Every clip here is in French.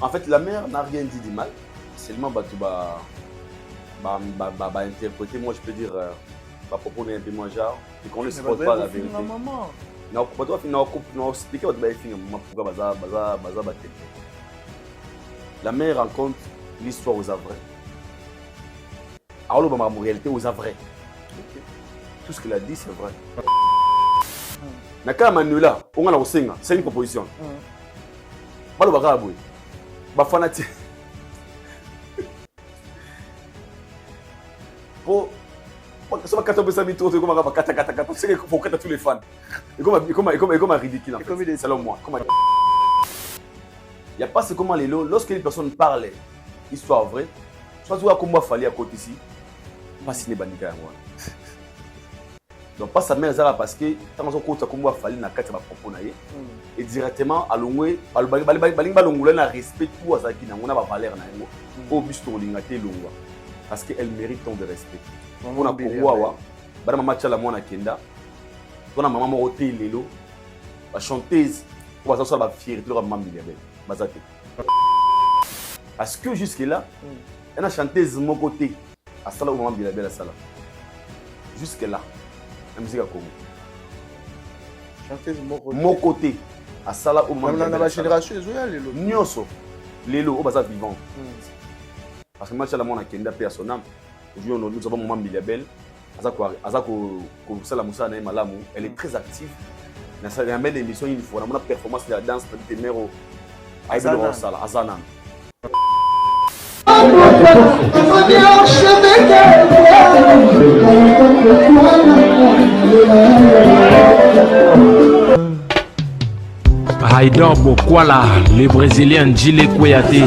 En fait, la mère n'a rien dit de mal. Seulement, interpréter, moi, je peux dire, ma propos n'est un peu moins genre, et qu'on ne supporte pas la vérité. Non, non, expliquer votre belle pourquoi la mère raconte l'histoire aux avrais. Alors, en réalité, aux avrais. Tout ce qu'elle a dit, c'est vrai. Naka Manuela, on a la osenga, c'est une proposition. Malo bagaboui. Ba fanatique. Pour ça va 14 minutes comme on va c'est qu'il faut tous les fans. Et comme ridicule en fait. Selon moi. Il n'y a pas ce comment les lots lorsque les personnes parlent histoire vraie, soit tu vois comment il fallait à côté ici, pas signé bandika moi. Donc pas sa mère Zara parce que tant qu'on compte comment il fallait na carte ma propos na et directement à l'ongwe balingba na respect tout à ça qui na on a pas valeur na ngo au bus to lingate longwa parce qu'elle mérite tant de respect. On a pourquoi bana mama tchala mwana kenda on a maman mo hotel lelo la chanteuse pour ça ça la fierté de maman Biliabel bazate parce que jusque là elle a chanté mon côté à sala au maman Biliabel à sala jusque là la musique à Congo chanteuse mon côté à sala au maman Biliabel la génération lelo nyoso lelo au baza vivant parce que moi tchala mwana kenda pe à son âme aujourd'hui nous avons maman Biliabel Azako Sala Moussa na malamu, elle est très active. Dans sa belle émission une fois, la performance de la danse de Temero Aïbel Sala Azana. Haïdor Bokwala, le Brésilien Djile Kouyaté.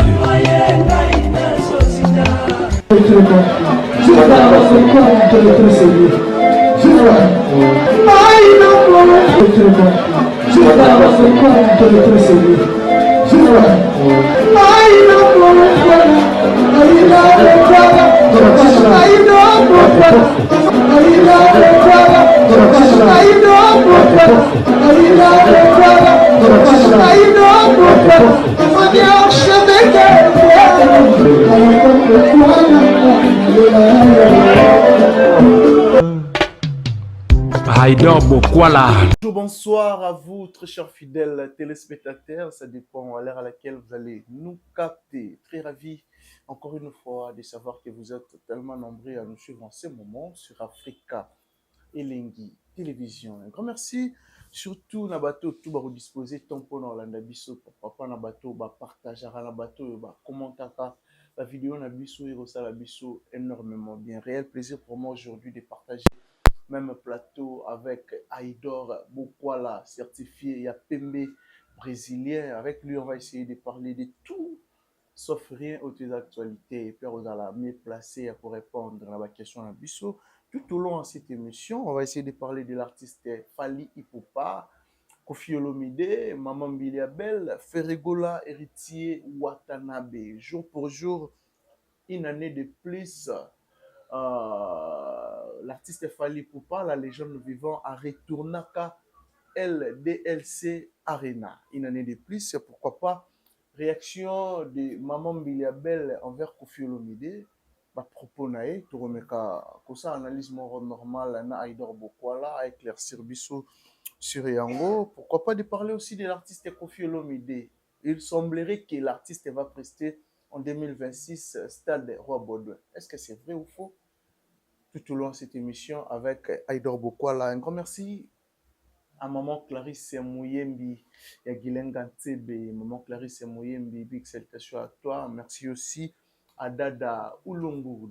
Bonsoir à vous, très chers fidèles téléspectateurs. Ça dépend à l'heure à laquelle vous allez nous capter. Très ravi, encore une fois, de savoir que vous êtes tellement nombreux à nous suivre en ce moment sur Africa Elengi Télévision. Un grand merci. Surtout, Nabato, tout va vous disposer tant pour nous, Landabiso, papa Nabato, partager Nabato, commenter la vidéo Nabiso et Rosalabiso énormément bien. Réel plaisir pour moi aujourd'hui de partager même plateau avec Haïdor Bokwala, certifié Yapembe brésilien. Avec lui, on va essayer de parler de tout, sauf rien aux actualités. Et puis, on va mieux placé pour répondre à la question à Bissot. Tout au long de cette émission, on va essayer de parler de l'artiste Fally Ipupa, Koffi Olomide, Maman Biliabel, Ferregola, héritier Watanabe. Jour pour jour, une année de plus, l'artiste Fally Ipupa, la légende vivante, a retourné à LDLC Arena. Une année de plus, pourquoi pas, réaction de Maman Biliabel envers Koffi Olomide, bah, propos nae, tout remeka, que ça analyse normal na Haïdor Bokwala, éclaircir Bissot sur Yango. Pourquoi pas de parler aussi de l'artiste Koffi Olomide. Il semblerait que l'artiste va prester en 2026 Stade Roi Baudouin. Est-ce que c'est vrai ou faux? Tout au long de cette émission avec Haïdor Bokwala. Un grand merci à maman Clarisse Mouyembi et à Gilenga Tsebe. Maman Clarisse Mouyembi, big salutation à toi. Merci aussi à Dada Ulungu,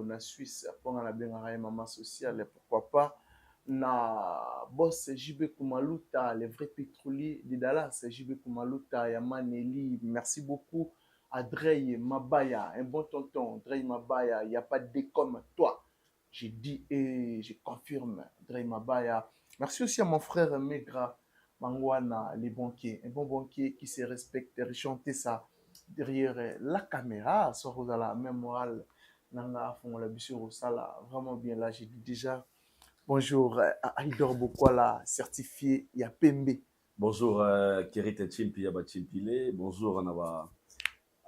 na Suisse, pendant la Bengaray maman sociale. Pourquoi pas na boss JB Kumaluta, les vrais pétroliers de Dallas, JB Kumaluta, Yamaneli. Merci beaucoup à Drey Mabaya, un bon tonton, Drey Mabaya. Il n'y a pas de comme toi. J'ai dit et je confirme, Drey Mabaya. Merci aussi à mon frère Megra Mangwana, les banquiers. Un bon banquier qui se respecte, chanter ça derrière la caméra, soit vous avez la même morale. Nanga font la bisou sala vraiment bien là. J'ai dit déjà bonjour à Haïdor Bokwala, certifié Yapembe. Bonjour Kerita Chimpi Yaba Chimpile. Bonjour Anaba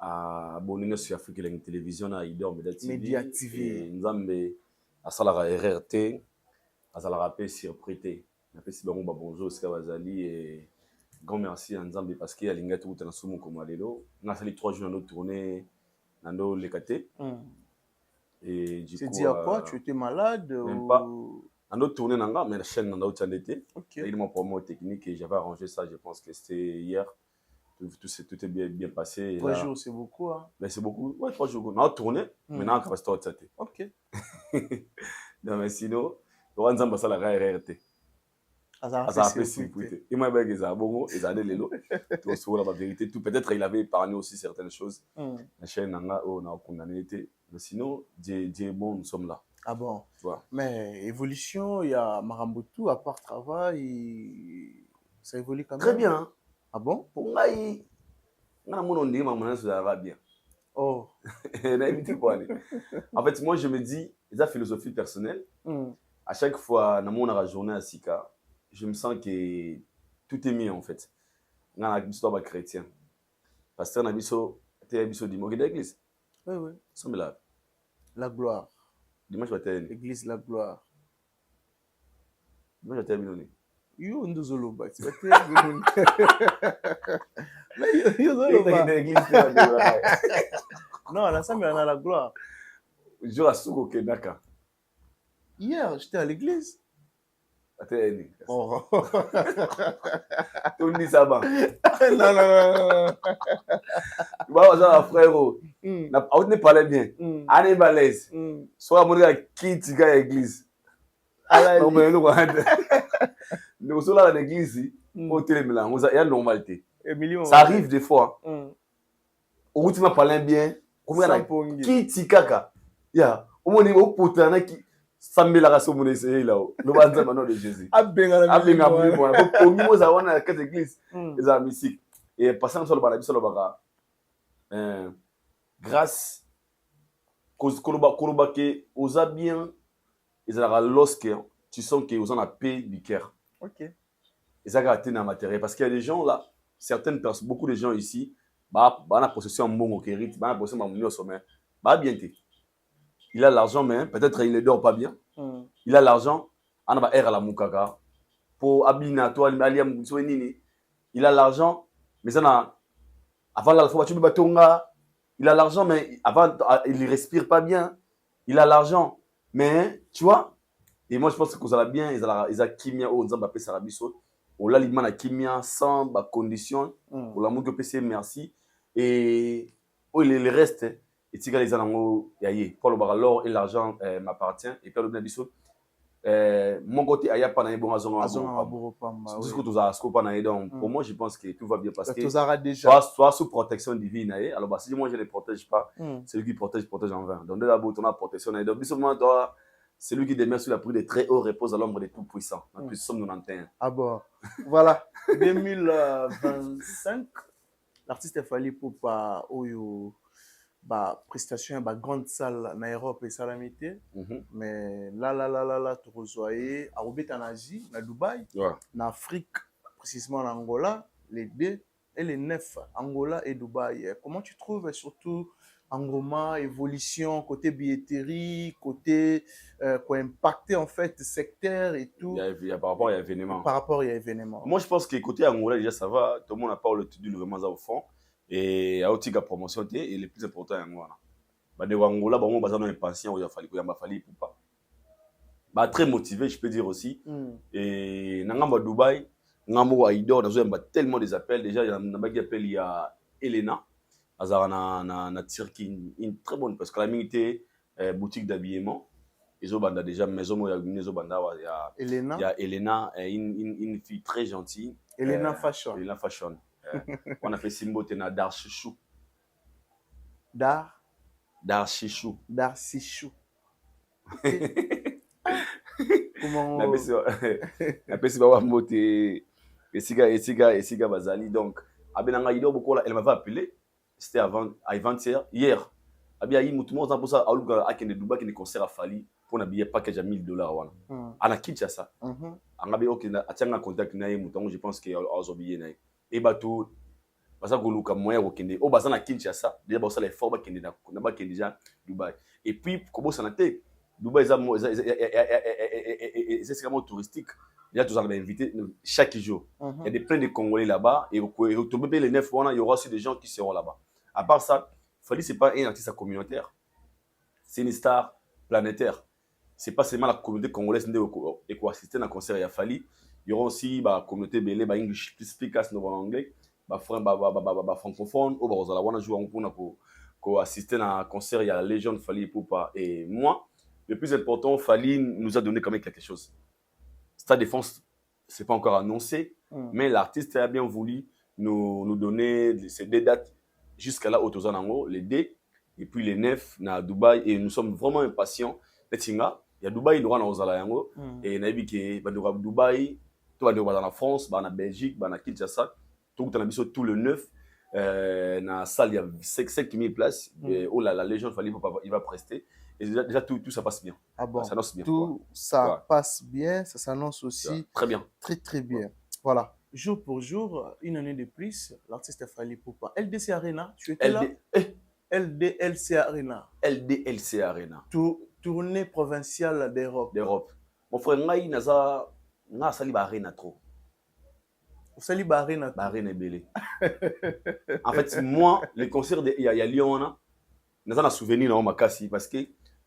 abonné sur Afrique la télévision na Idor Média TV. Média TV. Nzambe asalaka RRT, asalaka pe surprêté. Na pe si bango ba bonjour ska bazali et grand merci à Nzambe parce qu'il y a linga tout na sumu comme lelo. Na sali 3 jours dans notre tournée nando lekate. Et du coup, c'est dit à quoi tu étais malade même ou... pas. Dans notre tournée nanga mais la chaîne nanda où tu en étais. OK. Il m'a promo technique et j'avais arrangé ça, je pense que c'était hier. Tout est bien passé. 3 jours, c'est beaucoup. Hein? Mais c'est beaucoup. Ouais, 3 jours. On a tourné. Maintenant, on va se faire. OK. Non, mais sinon, on va nous faire la RRT. Ça a fait surpris. Il m'a dit que ça a bon, ils ont des lots. Tout sur la vérité. Tout peut-être il avait épargné aussi certaines choses. La chaîne on a condamné. Mais sinon, Dieu bon, nous sommes là. Ah bon? Voilà. Mais évolution, il y a Marambutu, à part travail, ça évolue quand même. Très bien. Ah bon? Pour moi, on dit que ça va bien. Oh. En fait, moi, je me dis, c'est la philosophie personnelle. À chaque fois, dans mon journée à Sika, je me sens que tout est mieux en fait. On a une histoire chrétien. Pasteur Nabiso, tu es Nabiso dimanche de l'église. Oui, oui. Sommes là. La gloire. Dimanche matin. L'église, la gloire. Dimanche matin, Binoni. Yo, on nous a tu vas non, l'ensemble, on a la gloire. Je à Souko Kenaka. Hier, j'étais à l'église. Oh. Tout dit ça va. Non. Tu vois, ça, frère, on ne parlait bien. Allez, balèze. Soit mon gars qui tient l'église. Non, mais nous sommes là à l'église. Au télémilan, il y a une normalité. Ça arrive des fois. Où tu m'as parlé bien. Qui tient kaka. Ya, au moins, au potin qui. Sambe la race au monde essayé là le banza maintenant de Jésus abenga moi pour nous ça on a quatre églises les amis ici et passant sur le barabi sur le bara grâce koloba que osa bien ils ont lorsque tu sens que ils ont la paix du cœur. OK. Ils ont gâté dans matériel parce qu'il y a des gens là, certaines personnes, beaucoup de gens ici bah na possession bon au kérit bah na possession mon au sommet bah bien té. Il a l'argent, mais peut-être il ne dort pas bien. Il a l'argent, on va à la moukaka. Pour Abina, toi, il a l'argent, mais ça avant la fois, tu peux batonga. Il a l'argent, mais avant, il ne respire pas bien. Il a l'argent, mais tu vois. Et moi, je pense que ça bien, ils ont kimia, oh, ils ont appelé ça rabiso. On l'a l'imman à kimia sans condition. Pour la mouke PC, merci. Et oh, il reste. Et si les gens yaye pour l'or et l'argent m'appartient et puis le bien biso mon côté aya pas na bon azon jusqu'au tout ça scope na donc pour moi je pense que tout va bien parce que soit sous protection divine alors bah si moi je ne protège pas celui qui protège en vain donc de la on a protection donc biso moi toi celui qui demeure sous la pluie de très haut repose à l'ombre des tout puissants en plus sommes 91 ah bon voilà 2025 l'artiste Fally Ipupa oyo ba prestation ba grande salle na Europe et salamité mais là tu reçois à Robert en Asie na Dubaï na Afrique précisément en Angola les 2 et les 9 Angola et Dubaï. Comment tu trouves surtout engouement, évolution côté billetterie, côté quoi impacter en fait le secteur et tout il y a par rapport à l'événement. Moi je pense que côté Angola déjà ça va, tout le monde n'a pas le vraiment au fond. Et à outil promotion et le plus important en moi bah de Angola bah moi bazana impatient il a fallu pour pas bah très motivé je peux dire aussi et nangamba Dubaï ngambo à Idor dans un tellement des appels déjà il y a un appel il y a Elena azara na Turquie une très bonne parce que la minité boutique d'habillement ils ont banda déjà maison il y a une maison banda il y a Elena une fille très gentille Elena Fashion on a fait Simbo Tena Darchichou. Darchichou. Comment on appelle ça Moté Esiga Bazali donc Abenanga Ido Bokola elle m'avait appelé c'était avant-hier hier Abia yi mutumo za posa aluga akende Dubai qui ne concert à Fally pour na billet package à $1000 wana ana Kinshasa angabe okina atianga contact na ye mutongo je pense que azobiye na et bateau baza koluka moyen kokende o baza na Kinshasa déjà basala effort bakende na bakende déjà Dubaï et puis kobosana te Dubaï c'est vraiment touristique. Déjà, tous allons inviter chaque jour. Il y a des plein de Congolais là-bas. Et au tombé les 9 mois, il y aura aussi des gens qui seront là-bas. À part ça, Fally, ce n'est pas un artiste communautaire. C'est une star planétaire. Ce n'est pas seulement la communauté congolaise qui est assistée à un concert à Fally. Il y aura aussi la communauté belé, les English speakers en anglais, les francophones, ou les jouer pour assister à un concert, il y a la légende Fally Ipupa. Et moi, le plus important, Fally nous a donné quand même quelque chose. Sa défense, ce n'est pas encore annoncé, mais l'artiste a bien voulu nous donner ces 2 dates jusqu'à là, au Tozanango, les 2, et puis les 9 à Dubaï. Et nous sommes vraiment impatients. Il y a Dubaï, il y a Ozalayango, et il y a Dubaï, il y a France, il y a Belgique, il y a Kinshasa, tout le 9. Dans la salle, il y a 5 000 places. Oh là, la légende Fally il va prester. Et déjà, tout ça passe bien. Ah bon, ça annonce bien. Tout ça passe bien, ça s'annonce aussi très bien. Très, très bien. Voilà. Jour pour jour, une année de plus, l'artiste Fally Ipupa. LDC Arena, tu étais là? LDLC Arena. LDLC Arena. Tournée provinciale d'Europe. Mon frère, nga sali ba arena trop. Vous sali ba arena? Ba arena belé. En fait, moi, les concerts il y a Lyon, nous avons un souvenir dans ma casse parce que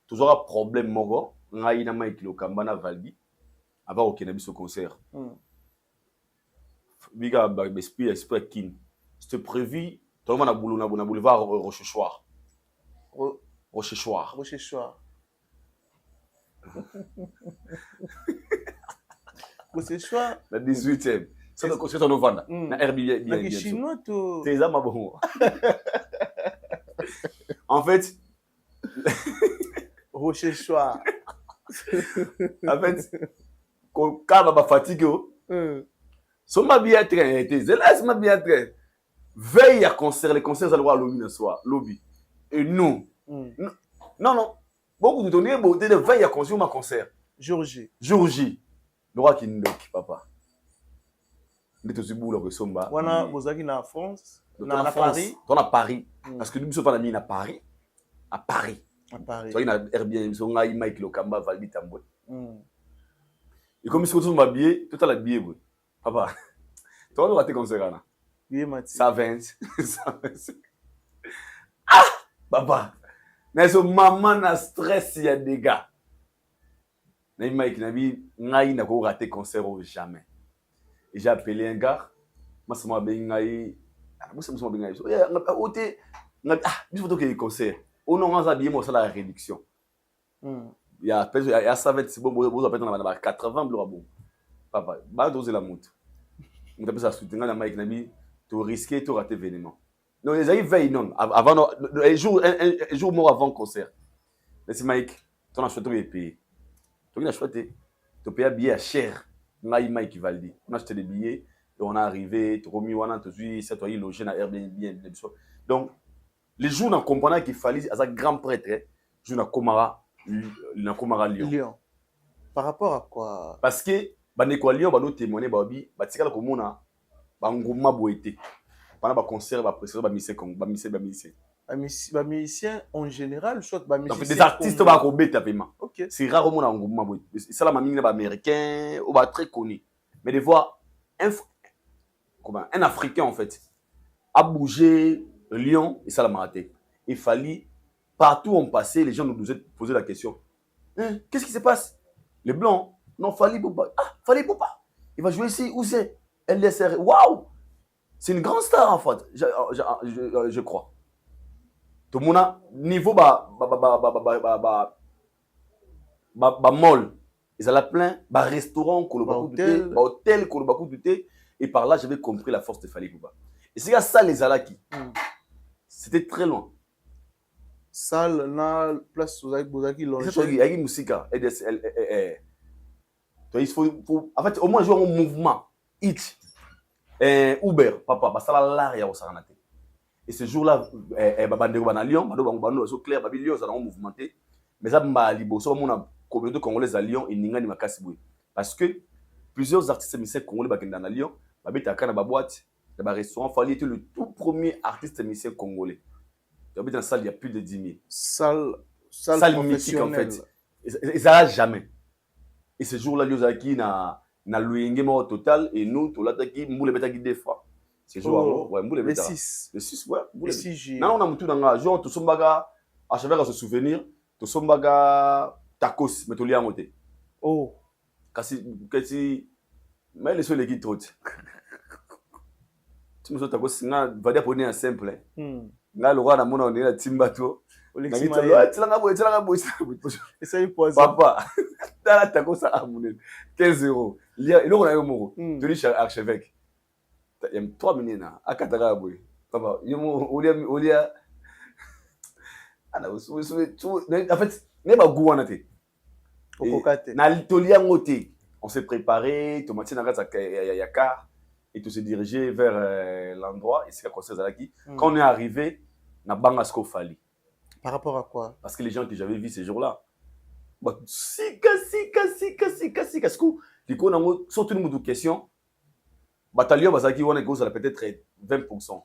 toujours un problème mogo, nga ina Mike Lokamba Valdi avant au Kenabi ce concert. Biga esprit kin. C'était prévu tout le monde na boulevard Rochechouart. Rochechouart. Rochechouart. La 18e. C'est le concert en novembre. Na Airbnb bien. Chinois to. C'est ça ma bon. En fait, Rochechouart. En fait, quand ma fatigue, son ma bien train était, c'est ma bien train. Veille à concert, les concerts à lobby le soir, lobby. Et nous, non, beaucoup de données, beauté de veille à concert, ma concert. Jour J. Le roi qui nous papa. Nous sommes tous les somba. Wana bozaki na France, na Paris. On a Paris. Parce que nous sommes pas mis à Paris. À Paris. Tu vois, il y a Airbnb, ils ont Mike Lokamba, Valdi Tamboy. Et comme ils sont habillés, tout à l'habillé, papa. Tu vas nous rater comme ça, ça 20. Ah, papa. Mais ce maman na stress, il y a des gars. Mike Nabi, n'a pas raté concert jamais. Et j'ai appelé un gars, moi c'est moi bengai, moi c'est moi bengai. Il faut que le concert. On a habillé moi ça la réduction. Il y a ça va être bon, vous appelez dans 80 bon. Papa, bah doser la montre. On appelle ça soutenir la Mike Nabi, tu risquer de rater l'événement. Non, les amis veillent non avant un jour mort avant le concert. Mais c'est Mike, tu as choisi de payer. Tu as choisi de payer billet cher. Mike Valdi. On a acheté des billets et on est arrivé, tu as remis on a tout logé dans Airbnb. Donc les jours dans comprenant qu'il fallait à un grand prêtre, je na Komara Lyon. Par rapport à quoi? Parce que bandeko Lyon ba no témoigner ba bi ba tikala ko mona ba ngoma boité. Pendant ba concert ba précédent ba musiciens en général, soit ba musiciens. Donc des artistes ba ko beta paiement. OK. C'est rare mona ngoma boité. Ça la mamine ba américain ou ba très connu. Mais de voir un Africain en fait a bougé Lyon et ça l'a raté. Il fallait partout où on passait, les gens nous posaient la question. Qu'est-ce qui se passe? Les blancs, non, Fally Ipupa. Ah, Fally Ipupa. Il va jouer ici, où c'est? LDSR. Waouh! C'est une grande star en fait, je crois. Tout le monde a niveau mall. Ils allaient plein, restaurant, hôtel, et par là, j'avais compris la force de Fally Ipupa. Et c'est ça les Alaki. C'était très loin. Salle, na place Bozaki longe. Il y a une musique. Il faut en fait au moins jouer un mouvement. It. Uber, papa, ça là là ya osana. Et ce jour-là, bandeko bana Lyon, bando so clair, babi Lyon ça va mouvementé. Mais ça m'a liboso mon communauté congolaise à Lyon et ninga ni makasi boy. Parce que plusieurs artistes musiciens congolais bakenda na Lyon, babeta kana ba boîte. Le restaurant Fali était le tout premier artiste musicien congolais. Il y a dans la salle, il y a plus de 10 000. Salle mythique en fait. professionnelle. Et ça n'a jamais. Et ce jour-là, Lyosaki na louingé au total et nous, tout là, qui moule betaki des fois. Ce jour-là, ouais, moule Le betaki. 6. Le 6, ouais. Le 6 juillet. Non, on a tout dans la jour, tout sombaga, à chaque fois se souvenir, tout sombaga tacos, mais tout lié à monter. Oh. Kasi, mais les seuls qui trottent. Tu me dis tacos, nga va dire pour un simple. Nga le roi na mona on est la timbato. Et ça y pose. Papa, dans la tacos à 15 €. Il y a un mot. Tu dis archevêque. Il y a 3 minutes là. À Katara boy. Papa, il y a en fait, n'est pas goût en été. Na litolia ngote. On s'est préparé, tomati na kata yaka et tout s'est dirigé vers l'endroit ici à concert Zalaki. Quand on est arrivé, na bangasko Fali. Par rapport à quoi? Parce que les gens que j'avais vus ces jours-là, surtout une question, bataillon bazaki wana ko ça peut-être 20%,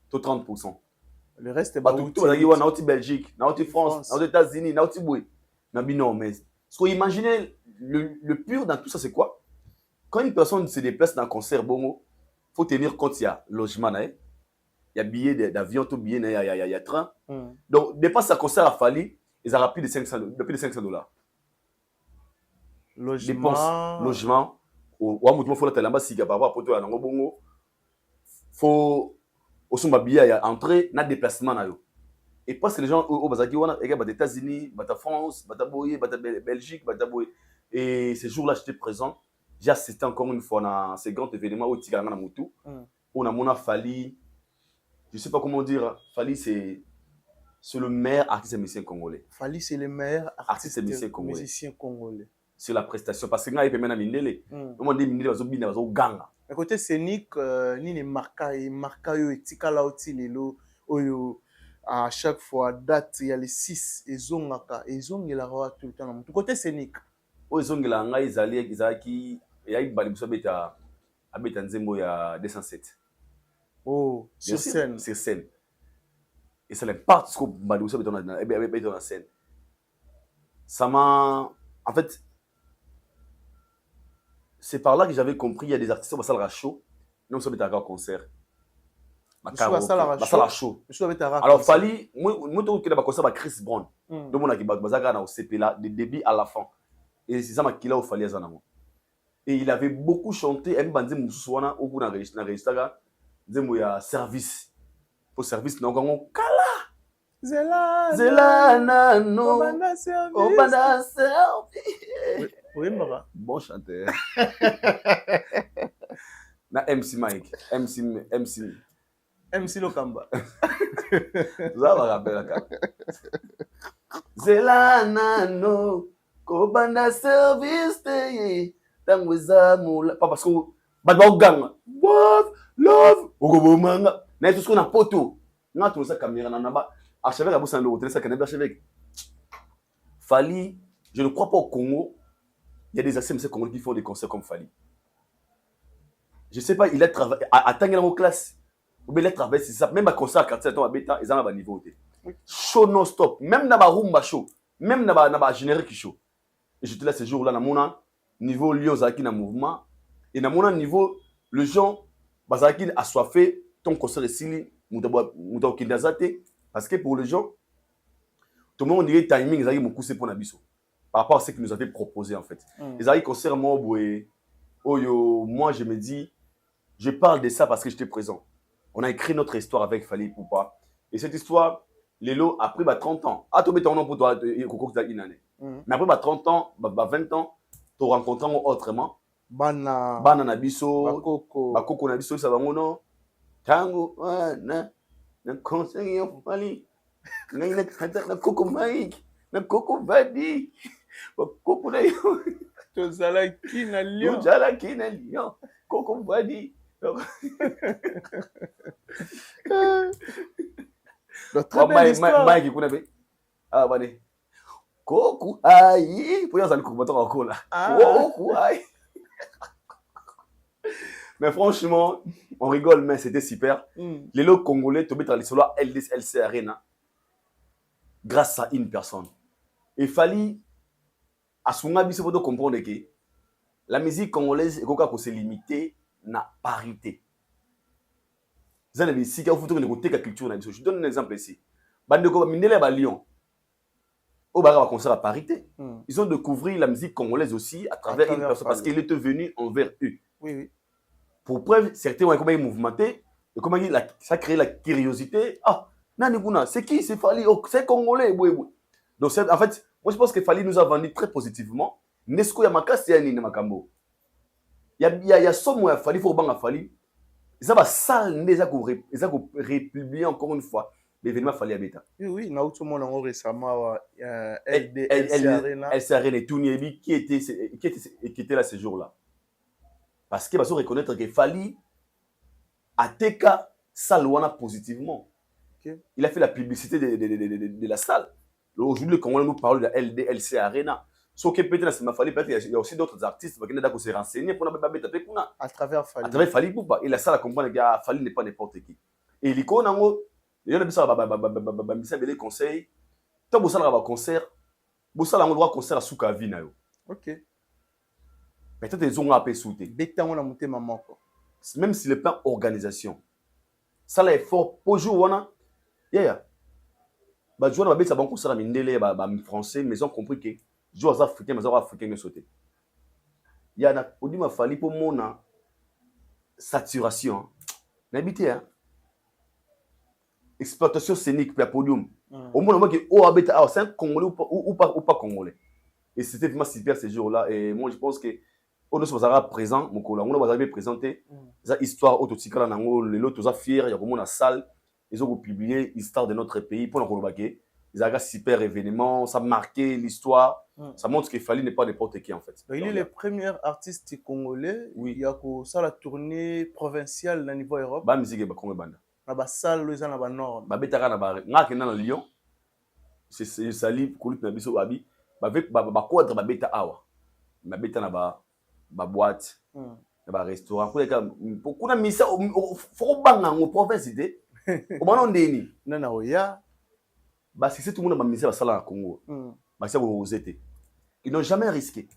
to 30%. Le reste est tout bazaki wana nauti Belgique, nauti France, nauti États-Unis, nauti boy. Nabi non mais ce qu'on imaginez le pur dans tout ça c'est quoi? Quand une personne se déplace dans un concert bongo, faut tenir compte il y a logement il y a billets d'avion, tout billet, il y a train. Donc, dépasse sa concert à Fali, ils ont plus de $500. Logement. Dépense, logement. Il faut la si par rapport à toi, il faut aussi ma billet à entrer, na déplacement. Et parce que les gens au Bazaki, ils sont aux États-Unis, à France, à Belgique, et ces jours-là, j'étais présent. J'ai assisté encore une fois à ces grands événements où il y a un Moutou. On a Fali. Je ne sais pas comment dire, Fali c'est le meilleur artiste musicien congolais. Fali c'est le meilleur artiste musicien congolais. C'est la prestation. Parce que quand il peut mettre Mindele, on dit Mindele va bien au ganga. À côté scénique, ni les marca yo etika la oti lelo oyo à chaque fois date il y a les 6 et zongaka et zongela rawa tout le temps. Du côté scénique. O zongela nga izaki ya ibalibuso beta abeta nzembo ya 207. Oh, sur scène. Sur scène. Et ça l'impact ce que Badoussa est dans la scène. Ça m'a... En fait, c'est par là que j'avais compris, il y a des artistes qui vont faire show. Nous sommes à un concert. Alors, Fali, moi, je suis concert avec Chris Brown. Donc, on a un CP là, de début à la fin. Et c'est ça qui l'a Fali. Et il avait beaucoup chanté. Il m'a dit, Moussouana, au bout d'un registre. Zemo ya service pour service non quand kala Zelana no obanda service oui mara bon chanteur na MC Mike MC Lokamba ça va rappeler là Zelana no obanda service tangweza mula pas parce que badwa gang love ogobomanga na tout ce qu'on a poto na tout ça caméra na ba archevêque abusa le hôtel ça canada archevêque Fali je ne crois pas au Congo il y a des artistes congolais qui font des concerts comme Fali je sais pas il a travaillé à Tanguela en classe ou bien il a travaillé c'est ça même à concert à quartier à beta ils ont un niveau show non stop même na ba rumba show même na ba générique show et je te laisse ce jour là na mona niveau Lyosaki na mouvement et na mona niveau le gens bazaki assoiffé ton concert ici muta kindazate parce que pour les gens tout le monde dirait timing ils beaucoup c'est pour nabiso par rapport à ce qu'ils nous avaient proposé en fait ils avaient concert moi je me dis je parle de ça parce que j'étais présent on a écrit notre histoire avec Fali Poupa et cette histoire Lelo après 30 ans a tombé ton nom pour toi une année mais après 30 ans 20 ans tu rencontres autrement bana na biso bakoko na biso ça bango no tango na conseil yo Fali na kata na koko Mike na koko Vadi bakoko na yo tozala ki na lion koko Vadi Mike kuna be bane koko ai pour ça le combattant encore là koko ai Mais franchement, on rigole, mais c'était super. Les lots congolais, tu mets sur la LDLC Arena grâce à une personne. Il fallait, à ce moment-là, il faut comprendre que la musique congolaise est se limiter à la parité. Vous avez ici, il faut que vous la culture. Je donne un exemple ici. Bandeko, Mindele à Lyon. Au bar, concert à parité. Ils ont découvert la musique congolaise aussi à travers une personne parce qu'il était venu envers eux. Oui, oui. Pour preuve, certains ont comment mouvementé, et comment ça crée la curiosité. Ah, Naniguna, c'est qui? C'est Fali, oh, c'est congolais. Oui, oui. Donc, en fait, moi je pense que Fali nous a vendu très positivement. Nesco Yamaka, c'est un Ninakambo. Il y a son mot Fali, il faut que Fali. Ça va salle, ils ont républié encore une fois l'événement Fali Abeta. Oui, oui, nous avons récemment LDLC Arena. LDLC Arena et Touniébi qui était là ce jour-là. Parce que faut reconnaître que Fali a TK Salwana positivement. Okay. Il a fait la publicité de la salle. Aujourd'hui, le Congolais nous parle de la LDLC Arena. Sauf que peut-être il y a aussi d'autres artistes qui se renseigner pour à travers Fali. À travers Fali Poupa. Et la salle a compris que Fali n'est pas n'importe qui. Et l'icône, il y a des conseils. Tant que vous avez un concert, vous avez un droit concert à Soukavi. Ok. Peut-être qu'ils ont appelé sauter. Même si le plan organisation. Ça là est fort pour jouer. Yeah. Bah jouer na ça bon concert à Mindele français mais ils ont compris que joueurs africains mais africains ne sauter. Il y a na Odima Fali pour mon saturation. N'habité hein. Exploitation scénique pour podium. Au moment que c'est un Congolais ou pas Congolais. Et c'était vraiment super ces jours-là et moi je pense que on sera présent mon collègue on va présenter ça histoire autoticala nango les lots tous fiers il y a comme la salle ils ont publié l'histoire de notre pays pour le ils ont super événement ça marqué l'histoire ça montre qu'il fallait n'est pas n'importe qui en fait. Il est le premier artiste congolais il y a ça la tournée provinciale au niveau Europe ba musique ba Congo banda na ba salle les na ba nord ba betaka na ba ngaki na Lyon c'est sali kulit na biso abi ba avec ba quadre ba beta awa ba beta na ba boîte ba restaurant pour na misa faut banga ngo province idée au moment ndeni nana oya bah c'est tout le monde ba misa ba sala na Congo ba ça vous êtes ils n'ont jamais risqué.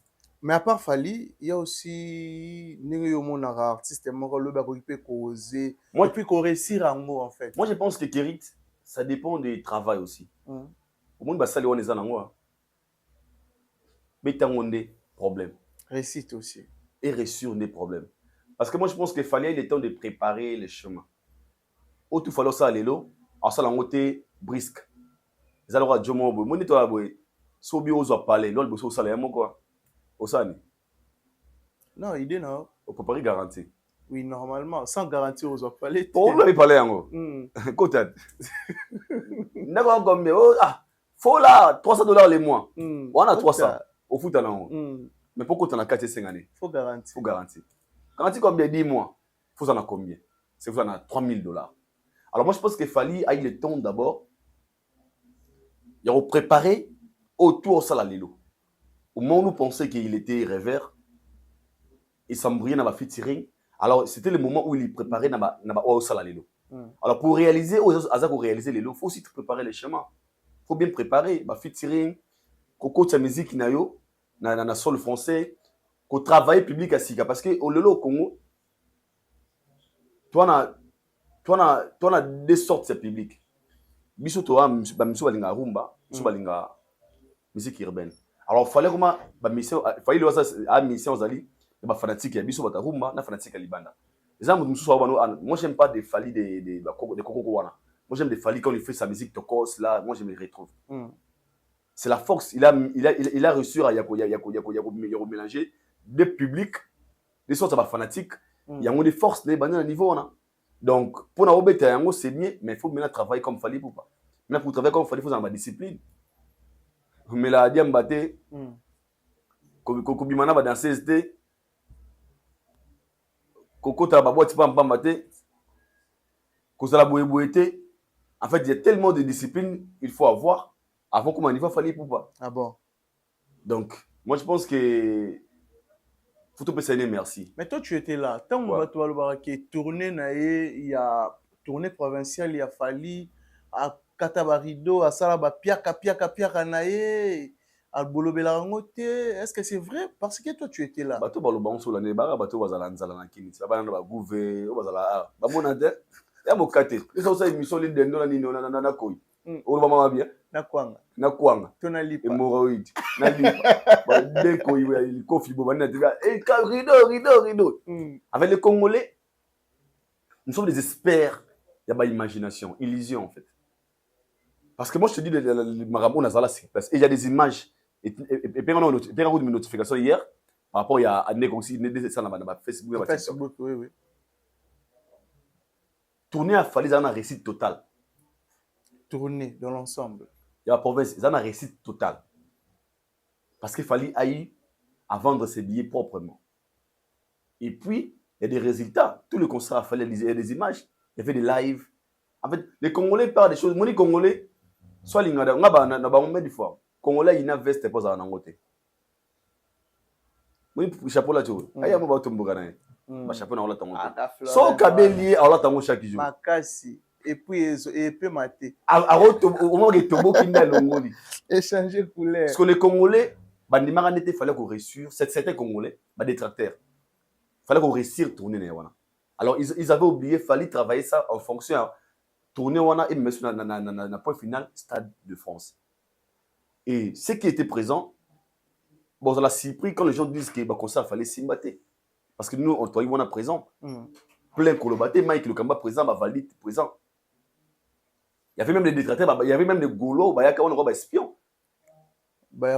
Mais à part Fali il y a aussi ningo mon artiste moko le ba ko peut causer moi puis qu'on réussir en mot en fait. Moi je pense que Kérit ça dépend du travail aussi au monde ba sali on est ngo mais tant problème réussite aussi. Et réussir des problèmes. Parce que moi, je pense qu'il fallait le temps de préparer le chemin. Au tout fallait ça, l'élo, à ça, l'angoté brisque. Les alors, je m'en vais. Mon étoile, à boire. Sobi aux parler. L'autre, vous savez, ça, quoi. Au sani. Non, idée, non. Au préparer garantie. Oui, normalement, sans garantie aux autres parler. Oh, vous l'avez parlé, en côté. D'accord, comme, faut là, $300 les mois. On a 300. Au foot, alors. Mais pourquoi tu en as 4-5 années? Faut garantir. Faut garantir. Garantir combien? 10 mois. Faut en avoir combien? C'est vous en avez $3,000. Alors moi je pense qu'il fallait avoir le temps d'abord. Il y a préparé autour de ça l'élo. Au moment où nous pensions qu'il était rêveur, il s'embrouillait dans la featuring. Alors c'était le moment où il préparait dans la l'élo. Alors pour réaliser, l'élo, il faut aussi préparer les chemins. Il faut bien préparer la featuring, coco de musique nayo. Na sol français qu'on travaille public à Sika parce que au lelo Congo toi na deux sortes de public biso to ba miso balinga rumba biso balinga musique urbaine alors fallait comment ba miso fallait le ça mission zali ba fanatique ya biso ba rumba na fanatique ya libanda les gens musu so moi j'aime pas des fali des coco wana moi j'aime des fali quand il fait sa musique tokos là moi je me retrouve. C'est la force. Il a réussi à mélanger des publics, des sortes de fanatiques. Il y a des forces, des bandes à niveau. Donc, pour nous, c'est mieux, mais il faut maintenant travailler comme il fallait pour pas. Maintenant, pour travailler comme il fallait, il faut avoir la discipline. Mais la diambate, quand Bimana va dans CSD, Coco Tababoua, tu peux en pambater, Kozala Bouébouété. En fait, il y a tellement de discipline qu'il faut avoir. Avant comment il va falloir pour pas. Ah bon. Donc moi je pense que faut tout passer merci. Mais toi, tu étais là. Tant Ouais. que tu as tourné, il y a tournée provinciale, il y a fallu à Katabarido, à Salaba, Piaka, Naye, à Bolobela Rangote. Est-ce que c'est vrai? Parce que toi, tu étais là. Bato baloba on sola ne bara bato bazala nzala na kini ba bana ba gouver o bazala ba mona de ya mokate eso sa émission li dendo na nino na koyi o ba mama bien na kwanga Tona lipa hémorroïde na lipa ba de koyi ya kofi bo bana tika rideau avec les Congolais nous sommes des experts il y a pas imagination illusion en fait parce que moi je te dis le marabout nazala sur place et il y a des images et puis on a une notification hier par rapport à Nek aussi, ça na Facebook. Facebook, oui. Tourner à Fali, ça a un réussite total. Tourner dans l'ensemble. Il y a la province, ça a un réussite total. Parce qu'il fallait aller à vendre ses billets proprement. Et puis, il y a des résultats. Tout le concert, il fallait des images, il y avait des lives. En fait, les Congolais parlent des choses. Les Congolais, soit les Congolais, ils n'ont veste pas à côté. Oui, chapeau là, tu vois. Il y a un peu de chapeau dans la tango. Sans cabellier, à la tango chaque jour. Makasi. Et puis maté. Au moment où il tombe, il y a l'ongoli. Échanger couleur. Parce que les Congolais, il fallait qu'on réussisse. Certains Congolais, des détracteurs, il fallait qu'on réussisse tourner. Alors, ils avaient oublié, il fallait travailler ça en fonction. Tourner et mettre sur le point final, Stade de France. Et ceux qui étaient présents, bon, ça l'a surpris quand les gens disent que le concert fallait s'y battre. Parce que nous, on est présent. Plein Kolobaté, Mike Lukamba présent, Valide présent. Il y avait même des détracteurs, il y avait même des goulots, il y avait des espions. Il y a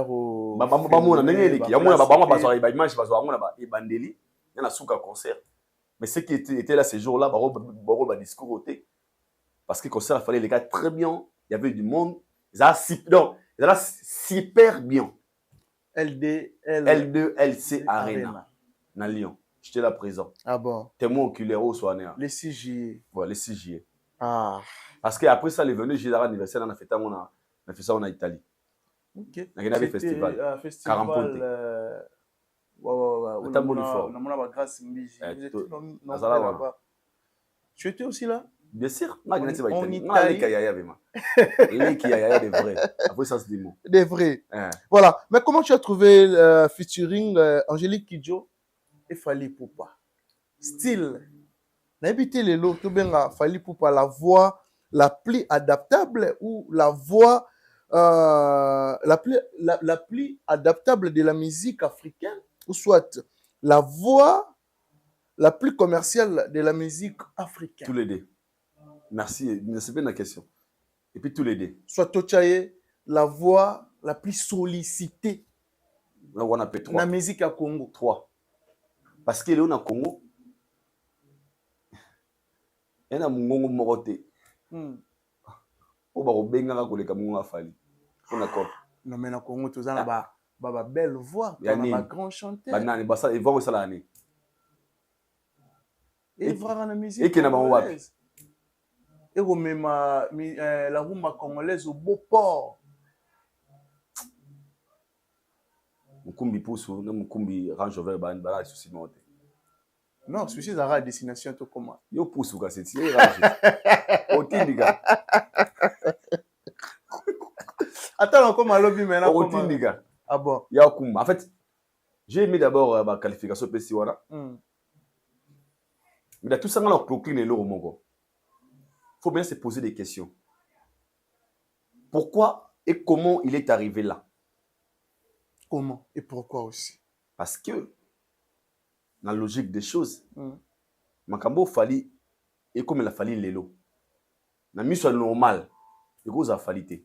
un concert. Mais ceux qui étaient là ces jours-là, il y a un discours. Parce que le concert, il fallait les gars très bien. Il y avait du monde. Ils étaient super bien. L2LC Arena. Dans Lyon. J'étais là présent. Ah bon? Témoin oculaire au soir. Les 6 juillet. Voilà, les 6 juillet. Ah. Parce qu'après ça, les venus, j'ai l'anniversaire, on a fait ça en Italie. Ok. On a fait festival. Festival. Tu étais aussi là? Bien sûr. En Italie. Des vrais. Après ça, c'est des mots. Des vrais. Voilà. Mais comment tu as trouvé le featuring Angélique Kidjo et Fally Ipupa? Style. N'habitez les lots, tout bien Fally Ipupa, la voix la plus adaptable ou la voix la plus adaptable de la musique africaine, ou soit la voix la plus commerciale de la musique africaine. Tous les deux. Merci, c'est bien la question. Et puis tous les deux. Soit Tochaye, la voix la plus sollicitée. Là, on appelle 3. La musique à Congo. 3. Parce que là, on a Congo. Il y a un Mongo Moroté. On va rebenga koleka Mongo Fally. On a quoi? Non, mais dans Congo, tout ça, là, bah, belle voix. Il y a un grand chanteur. Banane, bah ça, ils vont ça l'année. Et voir la musique. Et qui n'a pas wapi. Et même la rumba congolaise au beau port. Mukumbi pousse, Mukumbi range over bala souci note. Non, souci ça à destination tout comment. Yo pousse ou c'est tirer range. Otindiga. Attends encore ma lobby maintenant. Otindiga. Ah bon. Ya Kumba. En fait, j'ai aimé d'abord ma qualification PC voilà. Mais dans tout ça, on a procliné l'eau au Mongo. Il faut bien se poser des questions. Pourquoi et comment il est arrivé là? Comment et pourquoi aussi? Parce que, dans la logique des choses, Makambo Fally, et comme il a fallu l'élo, la mission normale, il y a fallu.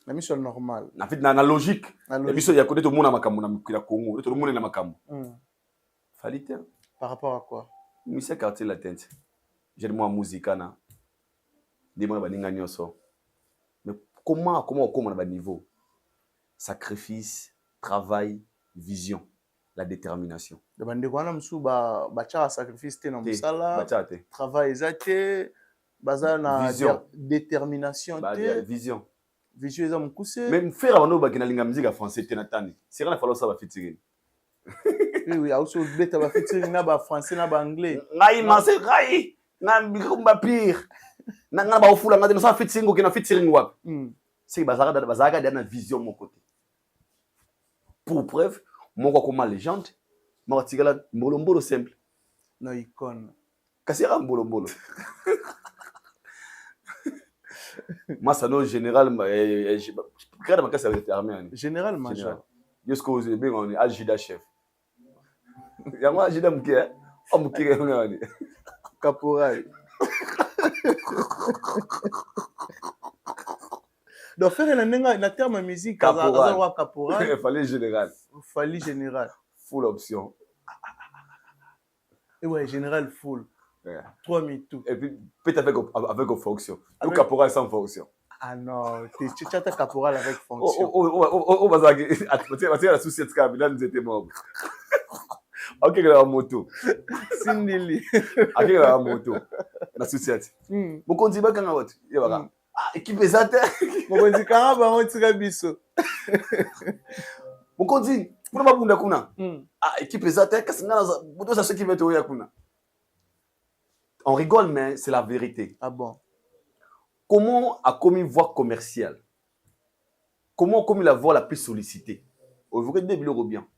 La mission normale. En fait, dans la logique, la mission, il y a côté tout le monde à Makambo, tout le monde est à Makambo. Fallu. Par rapport à quoi? Monsieur quartier la tête. J'ai moi musique na. Dis-moi baninga nyoso. Mais comment on a niveau? Sacrifice, travail, vision, la détermination. De bande kwana msu ba cha sacrifice te na musala. Travail ezate, baza na détermination te. Vision. Vision eza mukuse. Même faire abano ba kina linga musique français te na tani. C'est rien falloir ça va fitirer. Oui, aussi beta ba featuring na ba français na ba anglais. Ngai mase ngai na bikumba pire. Na ba ofula ngade no sa featuring okina featuring wapi. C'est bazaka na vision mon côté. Pour preuve, moko comme légende, moko tigala mbolombolo simple. No icône. Kasera mbolombolo. Moi ça non général regarde ma casse avec armée. Général major. Jusqu'au bien on est Ajida chef. Ya moi Ajida mkia, o mkia ngani. Caporal. Donc faire la terme musique caporal. Caporal. Il fallait général. Fallait général. Full option. Et ouais, général full. 3000 tout. Et puis peut-être avec fonction. Ou caporal sans fonction. Ah non, tu as caporal avec fonction. Oh bazaki, tu la souci de Kabila nous était mort. OK la moto. Sindili. OK la moto. La société. Mon konzi ba kanga watu. Yebaka. Ah, équipe ezate. Mon konzi kanga ba ontika biso. Mon konzi, kuna mabunda kuna. Ah, équipe ezate kasingana za boto sa qui veut ya kuna. On rigole mais c'est la vérité. Ah bon. Comment a commis voie commerciale? Comment a commis la voie la plus sollicitée? Aujourd'hui, bien.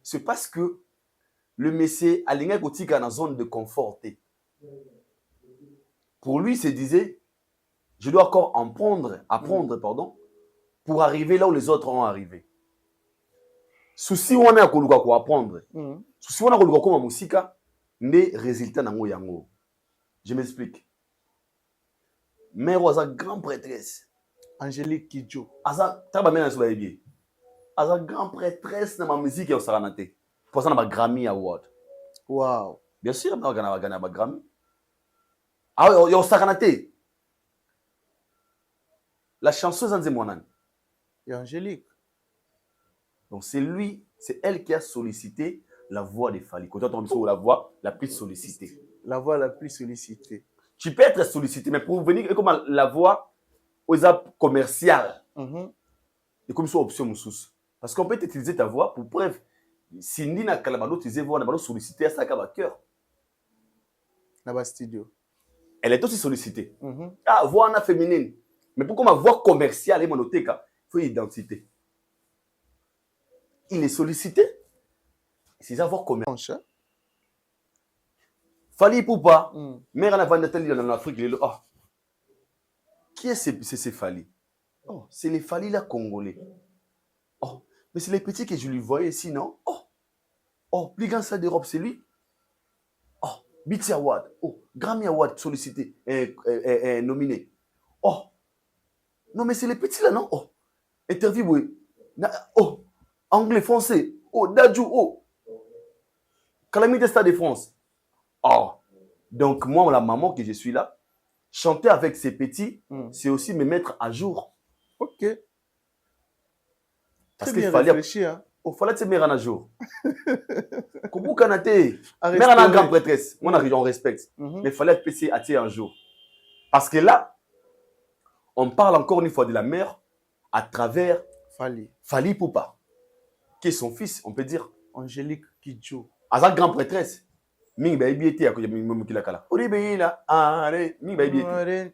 C'est parce que le Messie a l'ingé dans la zone de confort. Pour lui, il se disait, je dois encore apprendre, pour arriver là où les autres ont arrivé. Souci on a pour apprendre. Souci on a pour musique, les résultats n'ont yango. Je m'explique. Mère was a grande prêtresse. Angélique Kidjo. Aza taba mena so baby. Aza grande prêtresse na ma musique au Saranate. Pour ça na ba Grammy Award. Wow. Bien sûr, on a gagné ba Grammy. Ah oui, au Saranate. La chanteuse Anze Monan. Et Angélique. Donc c'est elle qui a sollicité la voix de Fally. Quand on dit la voix la plus sollicitée. La voix la plus sollicitée. Tu peux être sollicité, mais pour venir comme la voix aux apps commerciales, et comme ça, option sous. Parce qu'on peut utiliser ta voix pour preuve. Si Nina Kalabano utilisait voix, on a sollicité à sa cœur. Dans le studio. Elle est aussi sollicitée. Ah, voix féminine. Mais pourquoi ma voix commerciale est monothèque? Il faut une identité. Il est sollicité. C'est sa voix commerciale. Fally Poupa, mère en avant d'Atali dans l'Afrique, il est là. Qui est ce Fally? Oh, c'est les Fally là congolais. Oh, mais c'est les petits que je lui voyais ici, non? Oh, plus grand ça d'Europe, c'est lui. Oh, BT Award. Oh, Grammy Award sollicité, nominé. Oh, non, mais c'est les petits là, non? Oh, interview, oui. Oh, anglais, français. Oh, Dadju, oh. Calamité Stade de France. Oh, donc moi, la maman que je suis là, chanter avec ces petits, c'est aussi me mettre à jour. Ok. Parce qu'il fallait réfléchir. Il fallait se mettre à jour. Koubou Kanate, mère en grande prêtresse, on respecte. Mais il fallait être petit à un jour. Parce que là, on parle encore une fois de la mère à travers Fally Poupa, qui est son fils, on peut dire. Angélique Kidjo. À sa grande prêtresse. Mingi baby était à côté de Mimukila Kala. Ori là, are, mingi baby était.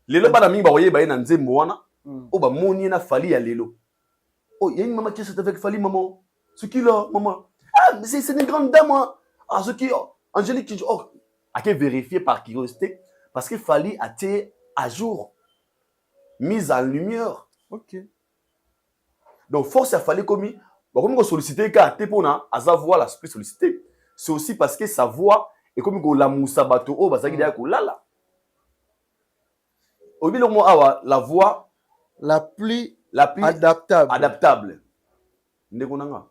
Lelo bana mingi baoye baye na nzembo wana. O ba moni na Fally ya lelo. Oh, il y a une maman qui est avec Fally, maman. Ce qui là, maman. Ah, mais c'est une grande dame, hein. Ah, ce qui, Angélique Kidjo. Oh, à qui vérifier par curiosité. Parce que Fally a été à jour. Mise en lumière. Ok. Donc, force à Fally commis. Comme on sollicite car tepona à sa voix la plus sollicitée, c'est aussi parce que sa voix est comme la moussa bateau oh basaki dia ko lala. Au milieu moi awa la voix la plus adaptable. Ndeko nanga.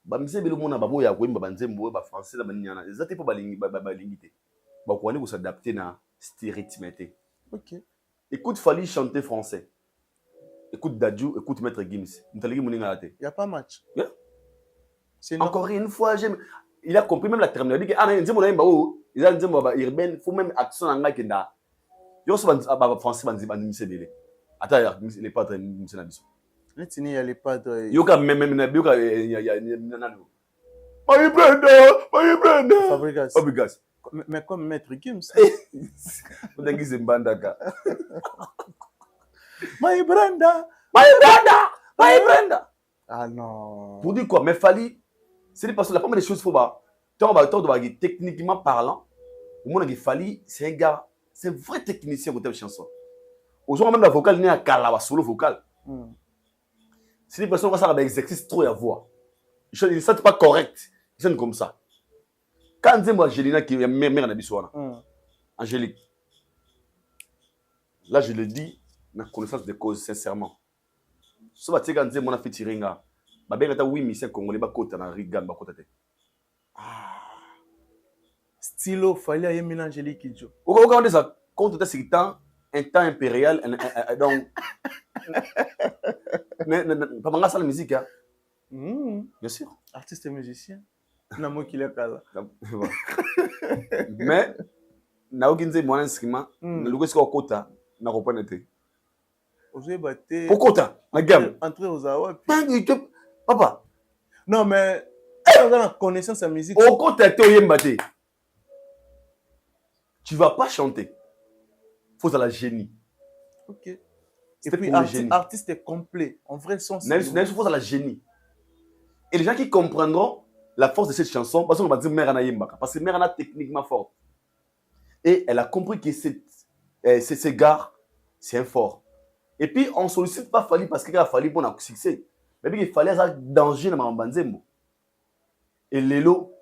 Ba mise belo mona babo ya ko mba nzembo ba français ba nyana. Ezate po ba lingité. Ba ko ani ko s'adapter na stéréotypé. OK. Écoute Fally chanter français. Écoute Dadju, écoute Maître Gims. Il n'y a pas match. Yeah. Encore une fois, il a compris même la terminologie. Il a dit il faut même action en Kenda. Il y a français il n'est pas très Netini ya les padres. Yoka même yoka nano. My Brenda. Fabrigas. Mais comme Maître Gims. On a dit Mbandaka. My Brenda. Ah non. Pour dire quoi? Mais Fally, c'est parce que la première des choses, faut pas. Techniquement parlant, au moins Fally, c'est un gars, c'est un vrai technicien côté de chanson. Aujourd'hui même la vocale n'est à Kalawa solo vocal. C'est des personnes qui ça exercice trop à voix. Ils ne sont pas corrects. Ils sont comme ça. Quand je dis moi Angelina qui est mère d'Abissoana, Angélique, là je le dis, na connaissance de cause sincèrement. Ce va quand je dis mon fait tiringa, bah bien oui mais c'est congolais ba kota na rigan ba kota te. Stylo Fally a mis Angélique Kidjo. Regardez ça, quand tu es un temps impérial donc pas mal ça la musique hein. Bien sûr. Artiste et musicien. Na moi qui le cala. Mais na okinze mon instrument, le logo c'est kota na comprendre te. Ozoe baté. Kota, na gamme. Entrer aux awa. Papa. Non mais on a la connaissance en musique. Kota te oyemba te. Tu vas pas chanter. Faut à la génie. OK. Et puis artiste est complet. En vrai son c'est faut à la génie. Et les gens qui comprendront la force de cette chanson, parce qu'on va dire Mère Ana Yembaka, parce que Mère Ana techniquement forte. Et elle a compris que ces gars, c'est un fort. Et puis on ne sollicite pas Fally parce qu'il a fallu pour un succès. Mais puis il fallait un danger dans ma banzembo. Et Lelo,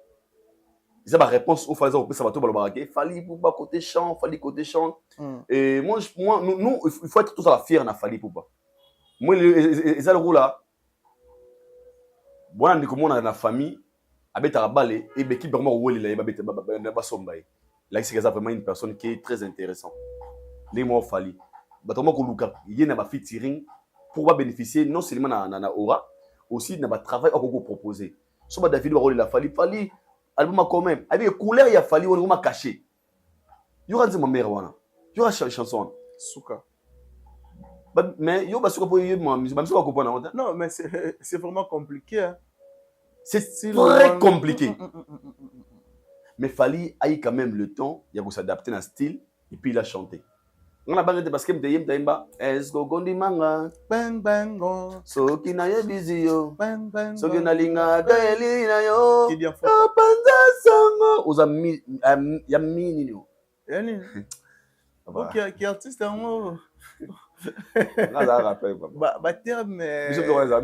ils ont ma réponse au Fally, ça va tout balabarake. Fally pour côté chant, Fally côté chant. Et moi, nous, il faut être tous à la fière dans Fally pour pas. Moi, ils ont le rôle là. Bon, on dit comment on a la famille. Avec Arabale et Beki vraiment Woli là, il va somber. Là, c'est vraiment une personne qui est très intéressante. Les mots Fally. Batement qu'on luka, il y a un featuring pour bénéficier non seulement na aura, aussi na travail qu'on peut proposer. Soit David va Woli la Fally album quand même. Avec couleur il y a Fally on va cacher. Il y aura des mamères wana. Il y aura chanson. Souka. Mais yo basuka pour y moi musique, basuka comprendre. Non, mais c'est vraiment compliqué hein. C'est très compliqué. Mais Fally a eu quand même le temps, il a s'adapter dans le style et puis il a chanté. On a pas parce que m'tayemba est-ce que gondi manga bang bang go so ki na ye busy yo bang bang so ki na linga daily na yo qui dit en fait panza songo aux amis ya mini yo yani OK qui artiste en haut là ça rappelle ba terme je dois ça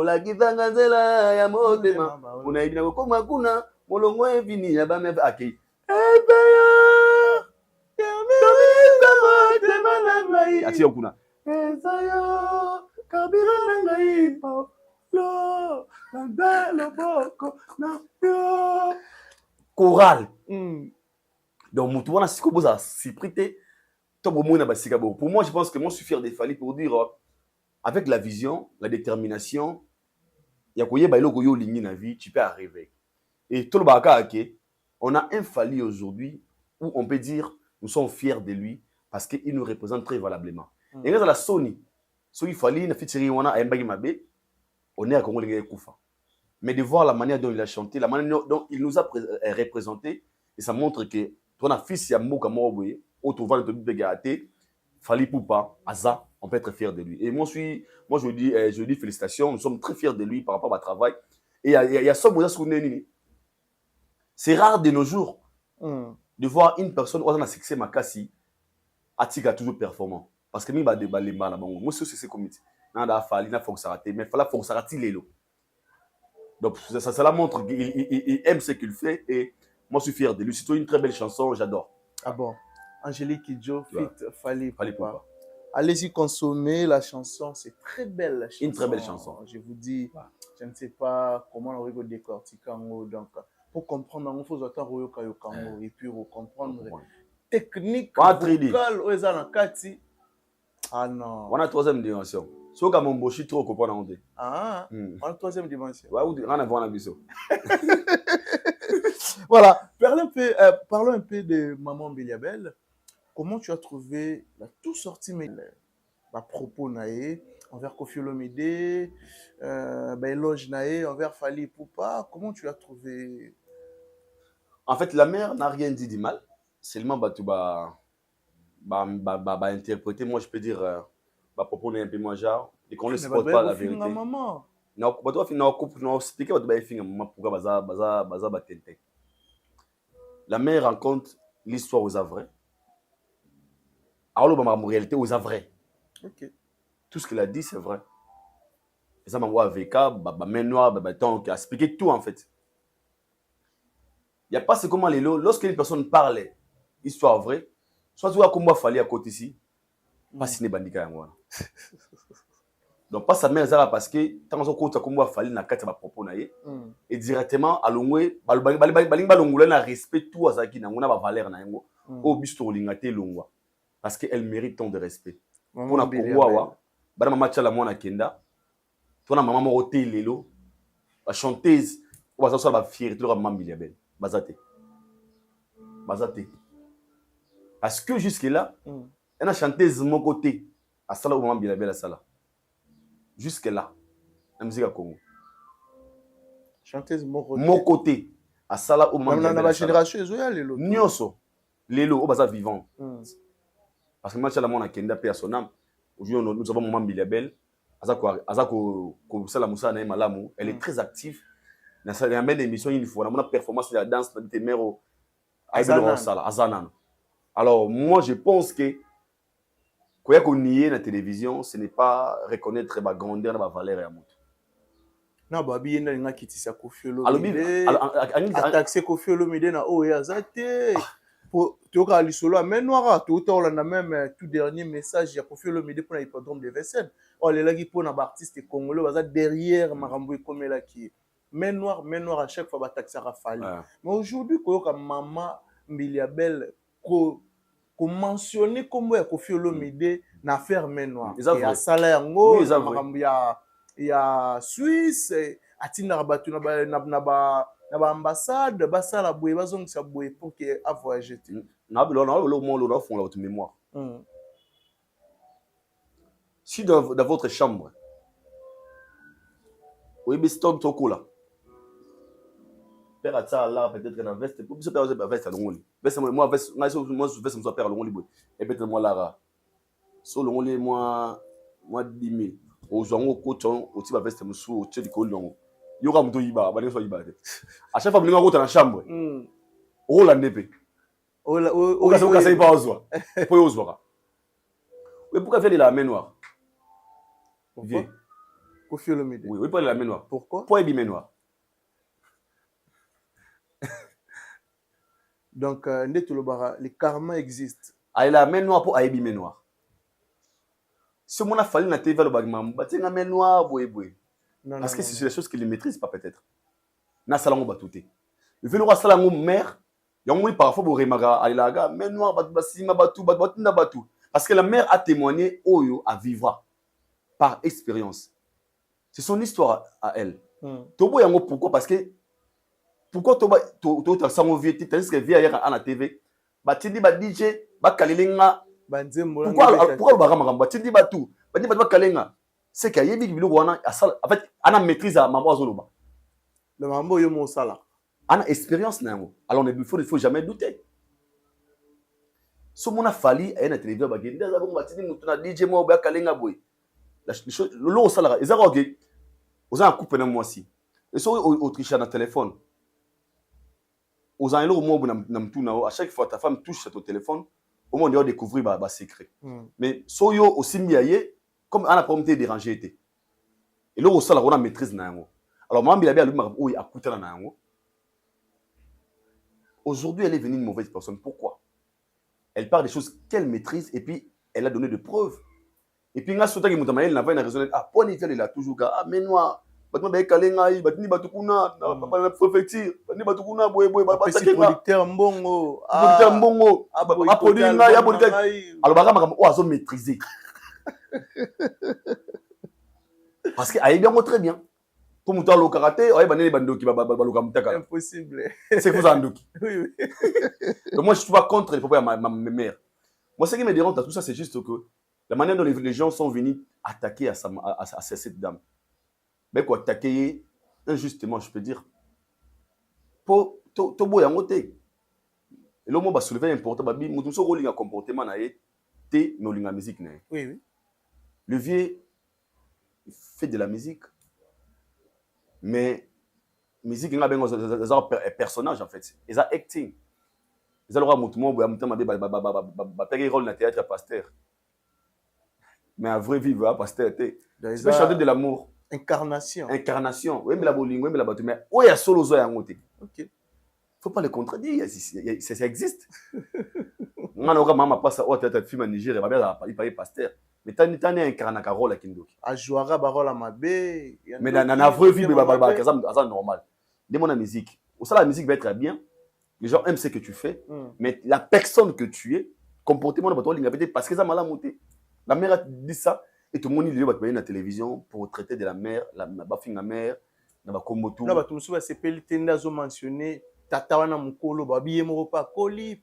la kitanga nzela ya motema unaibina kokoma kuna molongo evini ya ba meve aki ati kuna ezayo kabira ngai pa lo na lo boko na yo chorale. Donc, pour moi, je pense que moi, je suis fier de Fally pour dire, avec la vision, la détermination, tu peux arriver. Et tout le bagage, on a un Fally aujourd'hui où on peut dire, nous sommes fiers de lui parce qu'il nous représente très valablement. Et grâce à la Sony, Fally, on est à Congo Koufa. Mais de voir la manière dont il a chanté, la manière dont il nous a représenté, et ça montre que ton fils Yamouka Moroboye, autour de Bégaté, Fally Poupa, Aza, on peut être fier de lui. Et moi, je dis félicitations, nous sommes très fiers de lui par rapport à mon travail. Et il y a ça, c'est rare de nos jours de voir une personne qui a succès Makassi, Atika toujours performant. Parce que moi, c'est comme ça. Fally, il faut que ça rate, mais il faut que ça rate Lelo. Donc, ça montre qu'il aime ce qu'il fait et moi, je suis fier de lui. C'est une très belle chanson, j'adore. Ah bon? Angélique Kidjo, fit Fally Poupa. Allez-y consommer la chanson, c'est très belle la chanson. Une très belle chanson. Je vous dis, je ne sais pas comment on va décortiquer. Donc, pour comprendre, il faut attendre Royoka Yokango et puis comprendre technique vocale. Ah non. On a troisième dimension. So ka mon boshi trop comprendre on dit. Ah, en troisième dimension. Ouais, ou rien à voir avec ça. Voilà, parlons un peu de Maman Biliabel. Comment tu as trouvé la tout sortie mais la propos naé envers Koffi Olomide, éloge naé envers Fally Ipupa. Comment tu as trouvé? En fait, la mère n'a rien dit de mal. Seulement interpréter. Moi, je peux dire, propos n'est un peu moins genre. Et qu'on ne supporte pas la vérité. Maman. Non, expliquer pourquoi baza tente. La mère raconte l'histoire aux avrais. Alors, en réalité, aux avrais. Ok. Tout ce qu'elle a dit, c'est vrai. Et ça m'a envoyé avec main noire, donc expliquer tout en fait. Il n'y a pas ce comment les lots. Lorsque une personne parle, histoire vraie, soit tu vois comment il fallait à côté ici, pas signé bandika. Donc, pas sa mère, parce que tant que tu as fallu na kati ba propos naie et directement à l'ongwe balingba na respect tout azaki na ngona ba valeur na yango au bisto lingate longwa parce que elle mérite tant de respect. Pour na pourwa wa bana mama tchala mwana kenda to na mama mo hotel lelo ba chanteuse ou ba so ba fierté de Maman Biliabel bazate parce que jusque là elle a chanteuse mon côté à sala Maman Biliabel à sala. Jusque là, la musique à Congo. Chanteuse mon côté. À Sala au moment de la génération, Lelo. Nyoso. Lelo, au bazar vivant. Parce que moi, je suis Kenda Père son âme. Aujourd'hui, nous avons Maman Biliabel. Azako Sala Moussa Naïm Malamou. Elle est très active. Elle a une émission une fois. Elle a une performance de la danse de Temero. Azanan. Alors, moi, je pense que quand on y est dans la télévision, ce n'est pas reconnaître la grandeur de la valeur et la montre. Non, babi yenda nga kitisa Koffi Olomide. Attaquer Koffi Olomide na oya zate. Pour toka lisolo mais noira, tout on a même tout dernier message ya Koffi Olomide pour l'hippodrome de Vincennes. Oh les lagi pour na artiste congolais baza derrière marambo ekomela ki. Mais noir à chaque fois ba taxer Fally. Mais aujourd'hui koyoka Maman Biliabel ko mentionner comment Koffi Olomide na faire main noire. Et à sala yango il y a Suisse atina batu na ba ambassade ba sala boye bazong sa boye pour que a voyager. Na le monde font votre mémoire. Si dans votre chambre oui mais stop toko là. Père ça là peut-être dans veste pour se père veste à l'ongoli. Veste moi veste veste moi père l'ongoli boy. Et peut-être moi là. So l'ongoli moi 10 000. Au zongo coton au type veste musu au tcheli ko longo. Yo ka muto yiba ba so yiba. À chaque fois que vous dans la chambre. O la nepe. O ka sai pa ozwa. Po ozwa. Oui pourquoi faire la main noire? Pourquoi? Koffi Olomide. Oui, pas la main noire. Pourquoi? Pourquoi il main noire? Donc, les karma existent. Ah, la main noire pour Aïbi main noire. Si on a fallu na TV le bagman, bâtir la main noire, parce que c'est des choses qu'il ne maîtrise pas peut-être. Na salango batouté. Le fait le roi salango mère, il y a un moment parfois pour remaga alilaga main noire basima batou na batou. Parce que la mère a témoigné oyo à vivre par expérience. C'est son histoire à elle. Tobo yango pourquoi? Parce que pourquoi tu as un vieux titre, tandis que vient hier à la TV, batindi ba DJ, ba kalilinga, pourquoi le baram batindi ba tout, batindi ba kalinga, c'est qu'il y a bilou wana, en fait, ana maîtrise à mambo azoloba. Le mambo yo mo sala. Ana expérience nango. Alors il faut jamais douter. So mona Fally à la télévision ba genda za bon batindi mutu na DJ mo ba kalinga boy. Le lo sala, ezako ke oza coupe na moi si. Et so Autriche na téléphone. Aux années où à chaque fois ta femme touche ton téléphone, au moins on doit découvrir bah secret. Mais soyo aussi miaye comme on a pas été dérangé été. Et là au sala on a maîtrise na yango. Alors Maman Biliabel lui oui a coûté na yango. Aujourd'hui elle est venue une mauvaise personne. Pourquoi? Elle parle des choses qu'elle maîtrise et puis elle a donné de preuves. Et puis nga sota ki mutamael n'a pas une raison. Ah pour il a toujours ah mais noir. Batma ba kalenga yi batni batukuna na préfecture batni batukuna boy producteur mbongo a produit nga ya producteur alors baka makam o azo maîtriser parce que aïe bien très bien. Pour monter le karaté, aïe banane bandoki baloka mutaka. Impossible. C'est que vous andoki. Oui, oui. Donc moi je suis pas contre les propos de ma mère. Moi ce qui me dérange dans tout ça c'est juste que la manière dont les gens sont venus attaquer à cette dame. Mais quoi attaquer injustement je peux dire. Pour to boya ngote. Et là moi ba soulever important babi mutu so rolinga comportement na ye té mais olinga musique na. Oui, oui. Le vieux fait de la musique. Mais musique nga bengo un personnage en fait. Ils ont acting. Ils ont mutumo boya mutama ba pege rôle na théâtre pasteur. Mais en vrai vivre pasteur té. Tu peux chanter de l'amour. Incarnation. Incarnation. Oui, mais la bolingo, mais la bateau. Mais où il y a solo zo yangote. OK. Faut pas le contredire, ça existe. Ngana oka mama passa au théâtre film en Niger, il parlait pasteur. Mais tani incarna ka rôle kindoki. A jouera barola mabe. Mais dans la vraie vie c'est normal. Demande la musique. Ou ça la musique va être bien. Les gens aiment ce que tu fais, mais la personne que tu es, comportement de bateau l'ingabité parce que ça m'a monté. La mère a dit ça. Et tout le monde il va te la télévision pour traiter de la mer, la bafinga mer, na ba komoto. Là ba tout souba c'est pelitenda zo mentionné tata wana mukolo ba biye moko pa koli.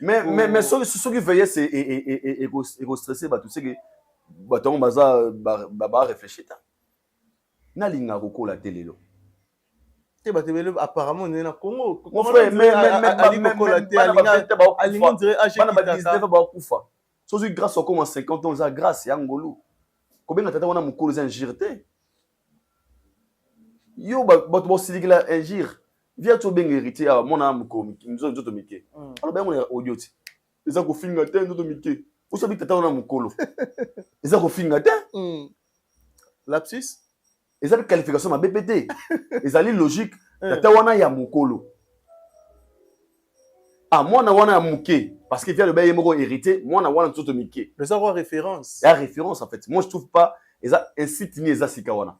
Mais ceux qui veillaient c'est et stressé ba tout c'est que baton baza ba réfléchir ta. Na linga ko la télé lo. Te ba tebele apparemment on est na Congo. Mon frère mais alinga dire âge qui soki grâce au comment 50 ans, ça grâce ya ngolu. Combien de temps on a mon colo injirté? Yo bato bo silikila injire. Via to ben héritier à mon âme comme nous autres mike. Alors ben on est audio ti. Les a ko finga te nous mike. Où ça bi tata on a mon colo. Les a ko finga te. Lapsus. Les a qualification ma BPT. Les a logique tata wana ya mon colo. Ah moi na wana ya muke. Parce qu'il vient le bail hérité, moi, on a tout miqué. Mais ça a référence. Il y a référence, en fait. Moi, je trouve pas. Ils ont incité les Asikawana.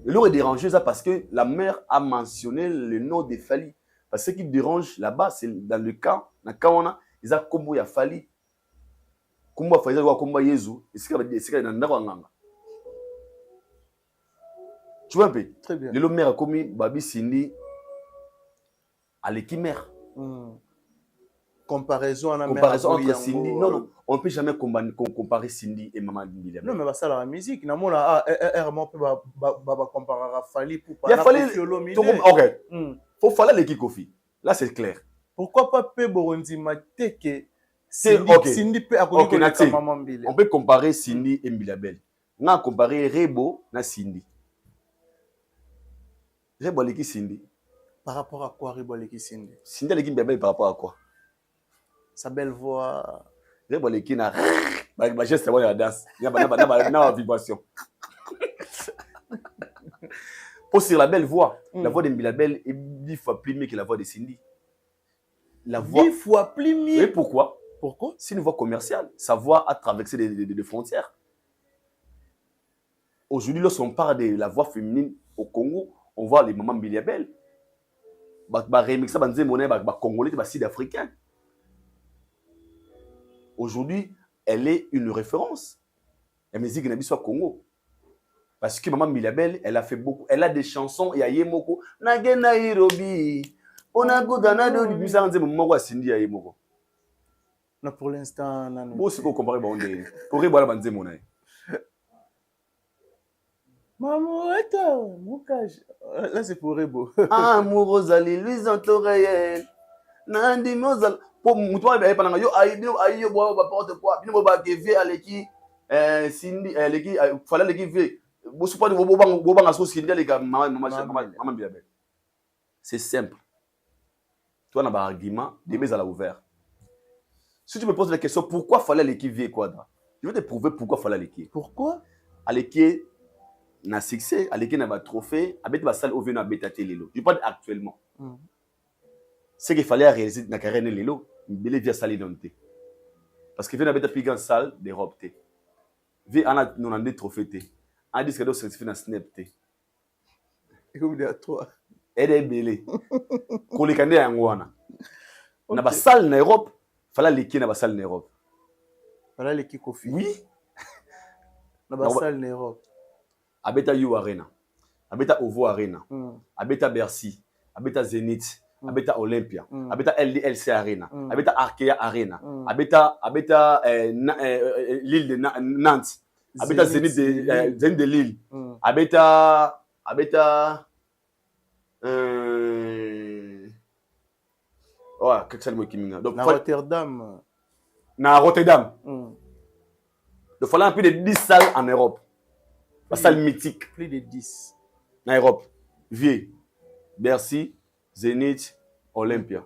Et l'autre est dérangé, ça, parce que la mère a mentionné le nom de Fali. Parce que ce qui dérange là-bas, c'est dans le camp, dans le camp, ils ont combo ya Fali. Combo Fali, ils ont combo Yezu. Et c'est qu'il y a dans tu vois un peu? Très bien. Le mère a commis Babi Cindy à l'équipe mère. Comparaison entre Cindy. Non, on ne peut jamais comparer Cindy et Maman Mbiliam. Non, mais ça la musique. Non, moi là, on peut comparer à Fali pour pas. Il fallait. Ok. Faut faire l'équipe Kofi. Là, c'est clair. Pourquoi pas Pe Borondi Mateke Cindy peut accompagner Maman Mbiliam. On peut comparer Cindy et Mbiliabel. On a comparé Rebo et Cindy. Rebo l'équipe Cindy. Par rapport à quoi Rebo l'équipe Cindy? Cindy l'équipe Mbiliabel par rapport à quoi? Sa belle voix. Rebo l'équipe na ba geste de la danse. Il y a na vibration. Pour sur la belle voix, la voix de Mbiliabel est 10 fois plus mieux que la voix de Cindy. La voix 10 fois plus mieux. Et pourquoi? Pourquoi? C'est une voix commerciale. Sa voix a traversé des frontières. Aujourd'hui, lorsqu'on parle de la voix féminine au Congo, on voit les mamans Mbiliabel. Ba remixer ba nzemone ba congolais ba sud-africain. Aujourd'hui, elle est une référence. La musique n'a pas Congo. Parce que Maman Mbiliabel, elle a fait beaucoup. Elle a des chansons. Il y a Yemoko. Nagena Hirobi. On a Godana de Bisanze Moko Cindy à Yemoko. Non, pour l'instant, non. Bon, c'est qu'on compare Bandé. Pour Rebola Banze Monaï. Maman, attends, mon cage. Là, c'est pour Rebo. Amoureux Ali, Louis Antorayel. Nandi Mozal. Pour moi, yo ayo bois ba porte quoi bino ba geve aleki Cindy aleki fala leki ve bo supa bo banga so Cindy aleka maman Mbiliabel. C'est simple. Toi na ba argument des mes à la ouvert. Si tu me poses la question pourquoi fallait leki ve quadra, je vais te prouver pourquoi fallait leki. Pourquoi? Aleki na succès, aleki na ba trophée, abeti ba salle au venu abeta telelo. Je parle actuellement. Ce qu'il fallait réaliser dans la carrière de Lilo, il vient salir dans le thé. Parce qu'il vient d'habiter une salle d'Europe. Il vient à des trophées. Il a dit que il certifié dans Snap. Et où est toi? Elle est belle. Quand les candidats en Wana. Dans la salle d'Europe, il fallait l'équipe dans la salle d'Europe. Il fallait l'équipe Kofi. Oui. Dans la salle d'Europe. abeta You Arena, abeta Ovo Arena, abeta Bercy, abeta Zénith, abeta Olympia, abeta LDLC Arena, abeta Arkea Arena, abeta l'île de Nantes, abeta Zénith de Lille, abeta quelque chose donc Rotterdam. Na Rotterdam. Il fallait plus de 10 salles en Europe. La salle mythique. Plus de 10. En Europe. Vieux. Bercy, Zénith, Olympia.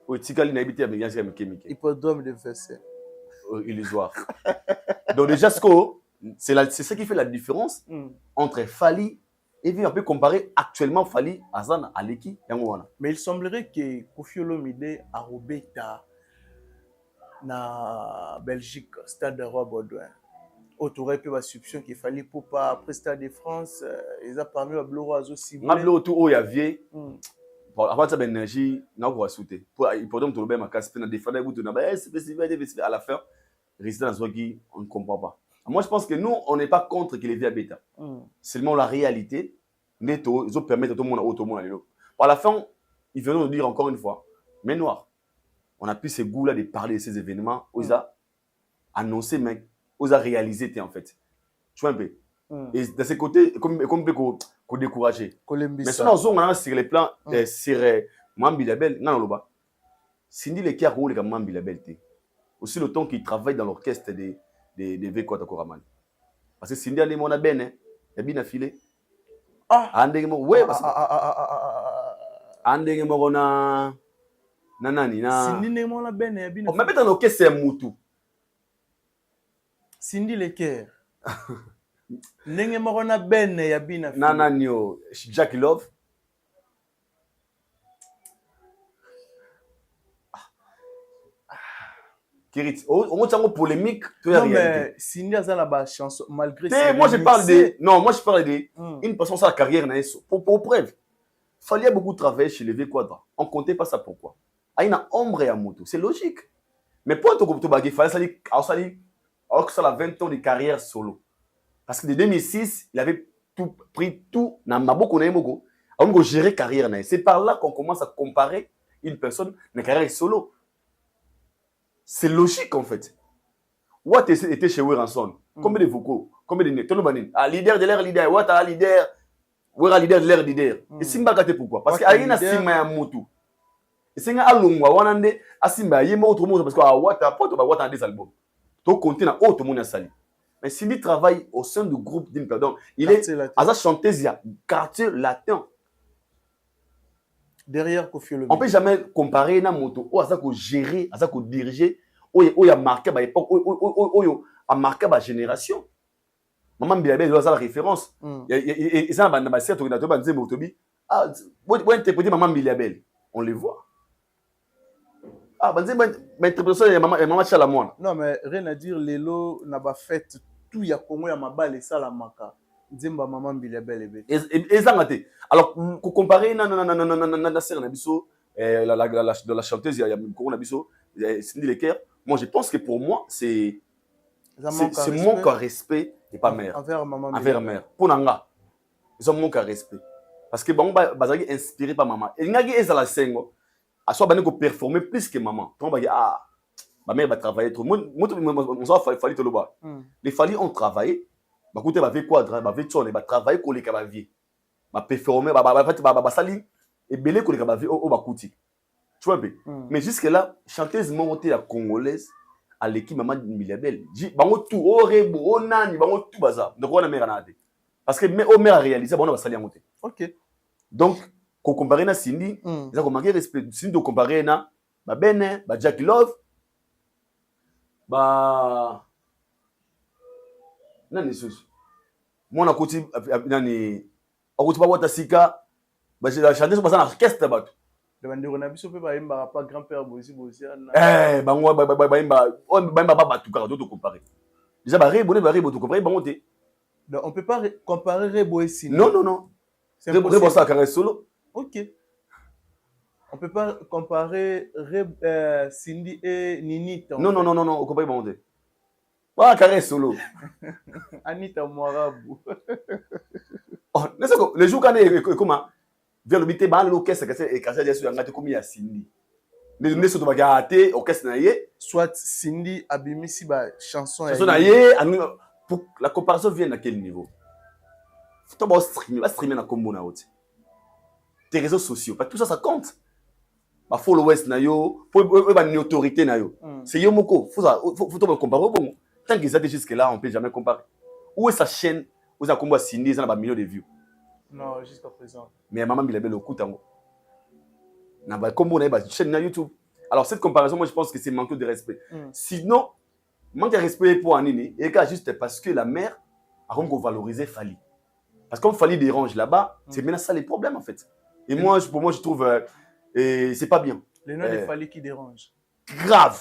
Hippodrome de Versailles. Illusoire. Donc déjà, c'est ça qui fait la différence entre Fally et Vieux. On peut comparer actuellement Fally, Azan, Aleki, Yangowana. Mais il semblerait que Koffi Olomide a Robeta na Belgique, Stade de Roi Baudouin. Autour de la subvention qu'il fallait pour pas après Stade de France, ils ont parmi les Blois aussi. On a bloqué autour où il y avait. Avant ça, l'énergie, on a quoi sauter. Pour hippodrome, tout le monde m'a cassé dans des fenêtres, tout le monde c'est festival, à la fin, résident dans qui on ne comprend pas. Moi, je pense que nous, on n'est pas contre qu'il ait vu à bêta. Seulement la réalité, ils ont permis à tout le monde à l'élo. À la fin, ils veulent nous dire encore une fois, mais noir, on a plus ce goût-là de parler de ces événements, aux a annoncé, mais aux a réalisé, en fait. Tu vois un peu. Et de ce côté, comme qu'on décourager. Mais sinon, on a sur les plans, sur Mambi Label, non, non, pas. Cindy les qui a roulé comme Mambi Label, aussi le temps qu'il travaille dans l'orchestre des V4 à Koraman. Parce que Cindy a des mona ben, il a bien affilé. Ouais, parce que. Andeng Morona. Nanani, na. Cindy n'est mona ben, il a bien affilé. On m'a mis dans l'orchestre, c'est un moutou. Cindy Leker. Nenge morona ben ya bina fi. Nananio Jack Love. Kirit, on tient polémique, tu non mais Cindy a la bas chanson malgré ça. Moi je parle de moi je parle de une personne sa carrière na pour preuve. Fallait beaucoup travailler chez les V4. On comptait pas ça pourquoi. Aina ombre ya moto, c'est logique. Mais pour toi comme tu bagay fallait alors que ça a 20 ans de carrière solo. Parce que de 2006, il avait pris tout dans Maboko Naimoko. On a géré carrière. C'est par là qu'on commence à comparer une personne de carrière solo. C'est logique en fait. Watt était chez Weranson. Combien de vocaux? Combien de Tonobanin? Leader de l'air leader. Watt a leader. Wera leader de l'air leader. Et Simba gâté pourquoi? Parce qu'il y a une Simba ya Motu. Et c'est un alongwa. Wanande Asimba yema autre monde parce que Watt a pas Watt a des albums. Donc compter dans autre monde à sali. Mais Cindy travaille au sein du groupe d'Impa. Donc, il est à sa chanteuse, il y a quartier latin. Derrière Koffi Olomide. On ne peut jamais comparer na moto ou à ça qu'on gérer, à ça qu'on diriger, ou il a marqué à l'époque, ou a marqué à génération. Maman Bilabé, il a la référence. Et ça, on a dit à Motobi, ah, vous interprétez Maman Bilabé. On les voit. Ah, mais interprétation de Maman Chalamoine. Non, mais rien à dire, Lelo n'a pas fait tout, il y a Congo, il y a Mabal et ça, la Maka. Zimba Maman Bilabé. Et ça, alors, pour comparer, la chanteuse, il y a Cindy Leker. Moi, je pense que pour moi, c'est manque à respect et pas mère. Envers mère. Pour Nanga, ils ont manque à respect. Parce que bon, ils sont inspirés par maman. Et ils ont la scène. À soi, ils ont performé plus que maman. Ma mère va travailler trop. Moi, il fallait te le voir. Les Fally ont travaillé. Bah, écoutez, bah, avec quoi, bah, avec toi, bah, travailler pour les cabaviers. Bah, performer, bah, sali. Et belé pour les cabaviers, au bakouti. Tu vois un peu. Mais jusque-là, chanteuse montée à congolaise, à l'équipe Maman Bilabel. Bah, on tout, au rebo, au nani, bah, on tout bazar. Donc, on a mère à parce que au mère a réalisé, bah, on va salir à monter. Ok. Donc, qu'on compare à Cindy, ils ont manqué respect. Cindy, on compare à bah, Ben, bah, Jack Love, bah, nani susu. Moi, on a continué, nani, on continue à voir ta sika, bah, j'ai la chanteuse passée en orchestre, bah. On a vu ce pas grand-père Bosi. Eh, bah, moi, bah, tout cas, d'autres comparer. Déjà, bah, Rebo, tout comparer, bah, on t'est. Donc, on ne peut pas comparer Rebo et Cindy. Non. Rebo, ça, carré solo. Ok. On ne peut pas comparer Cindy et Nini. Non, on comparer, bah, on t'est. Pas carré solo. Anita Moarabu. Oh, les jours quand est comment vers le bité ban l'orchestre et quand c'est sur ngate comme ya Cindy. Ne so to bagate orchestre na yé. Soit Cindy abimisi ba chanson Chanson na yé pour la comparaison vient à quel niveau? Faut pas streamer na combo na haute. Tes réseaux sociaux, pas tout ça ça compte. Ba followers na yo, pour ba une autorité na yo. C'est yo moko, faut to comparer bon. Tant qu'ils étaient jusque là, on peut jamais comparer. Où est sa chaîne? Où est combo Cindy, ça n'a pas millions de vues. Non, jusqu'à présent. Mais maman il a belle au coup tango. Na ba combo na ba chaîne na YouTube. Alors cette comparaison, moi je pense que c'est manque de respect. Sinon, manque de respect pour Anini et juste parce que la mère a qu'on valoriser Fali. Parce que comme Fali dérange là-bas, c'est maintenant ça les problèmes en fait. Et moi, pour moi, je trouve c'est pas bien. Les noms de Fali qui dérangent. Grave.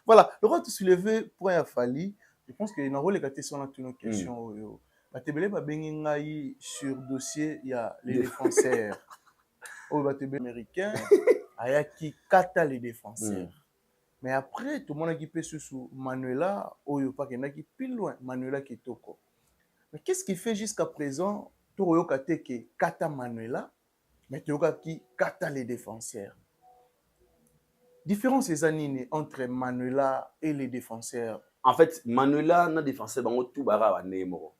Voilà, le roi de soulever point à Fali, je pense que dans les questions là, toutes nos questions. Batebele ba bengi ngai sur dossier il y a les défenseurs. Au Batebele américain, aya qui kata les défenseurs. Mais après tout le monde qui peut sous Manuela, oyo pas qui plus loin, Manuela qui toko. Mais qu'est-ce qui fait jusqu'à présent Toro Kate que kata Manuela, mais Toro qui kata les défenseurs? Différence des années entre Manuela et les défenseurs. En fait, Manuela na défenseur bango tout bara wa nemo.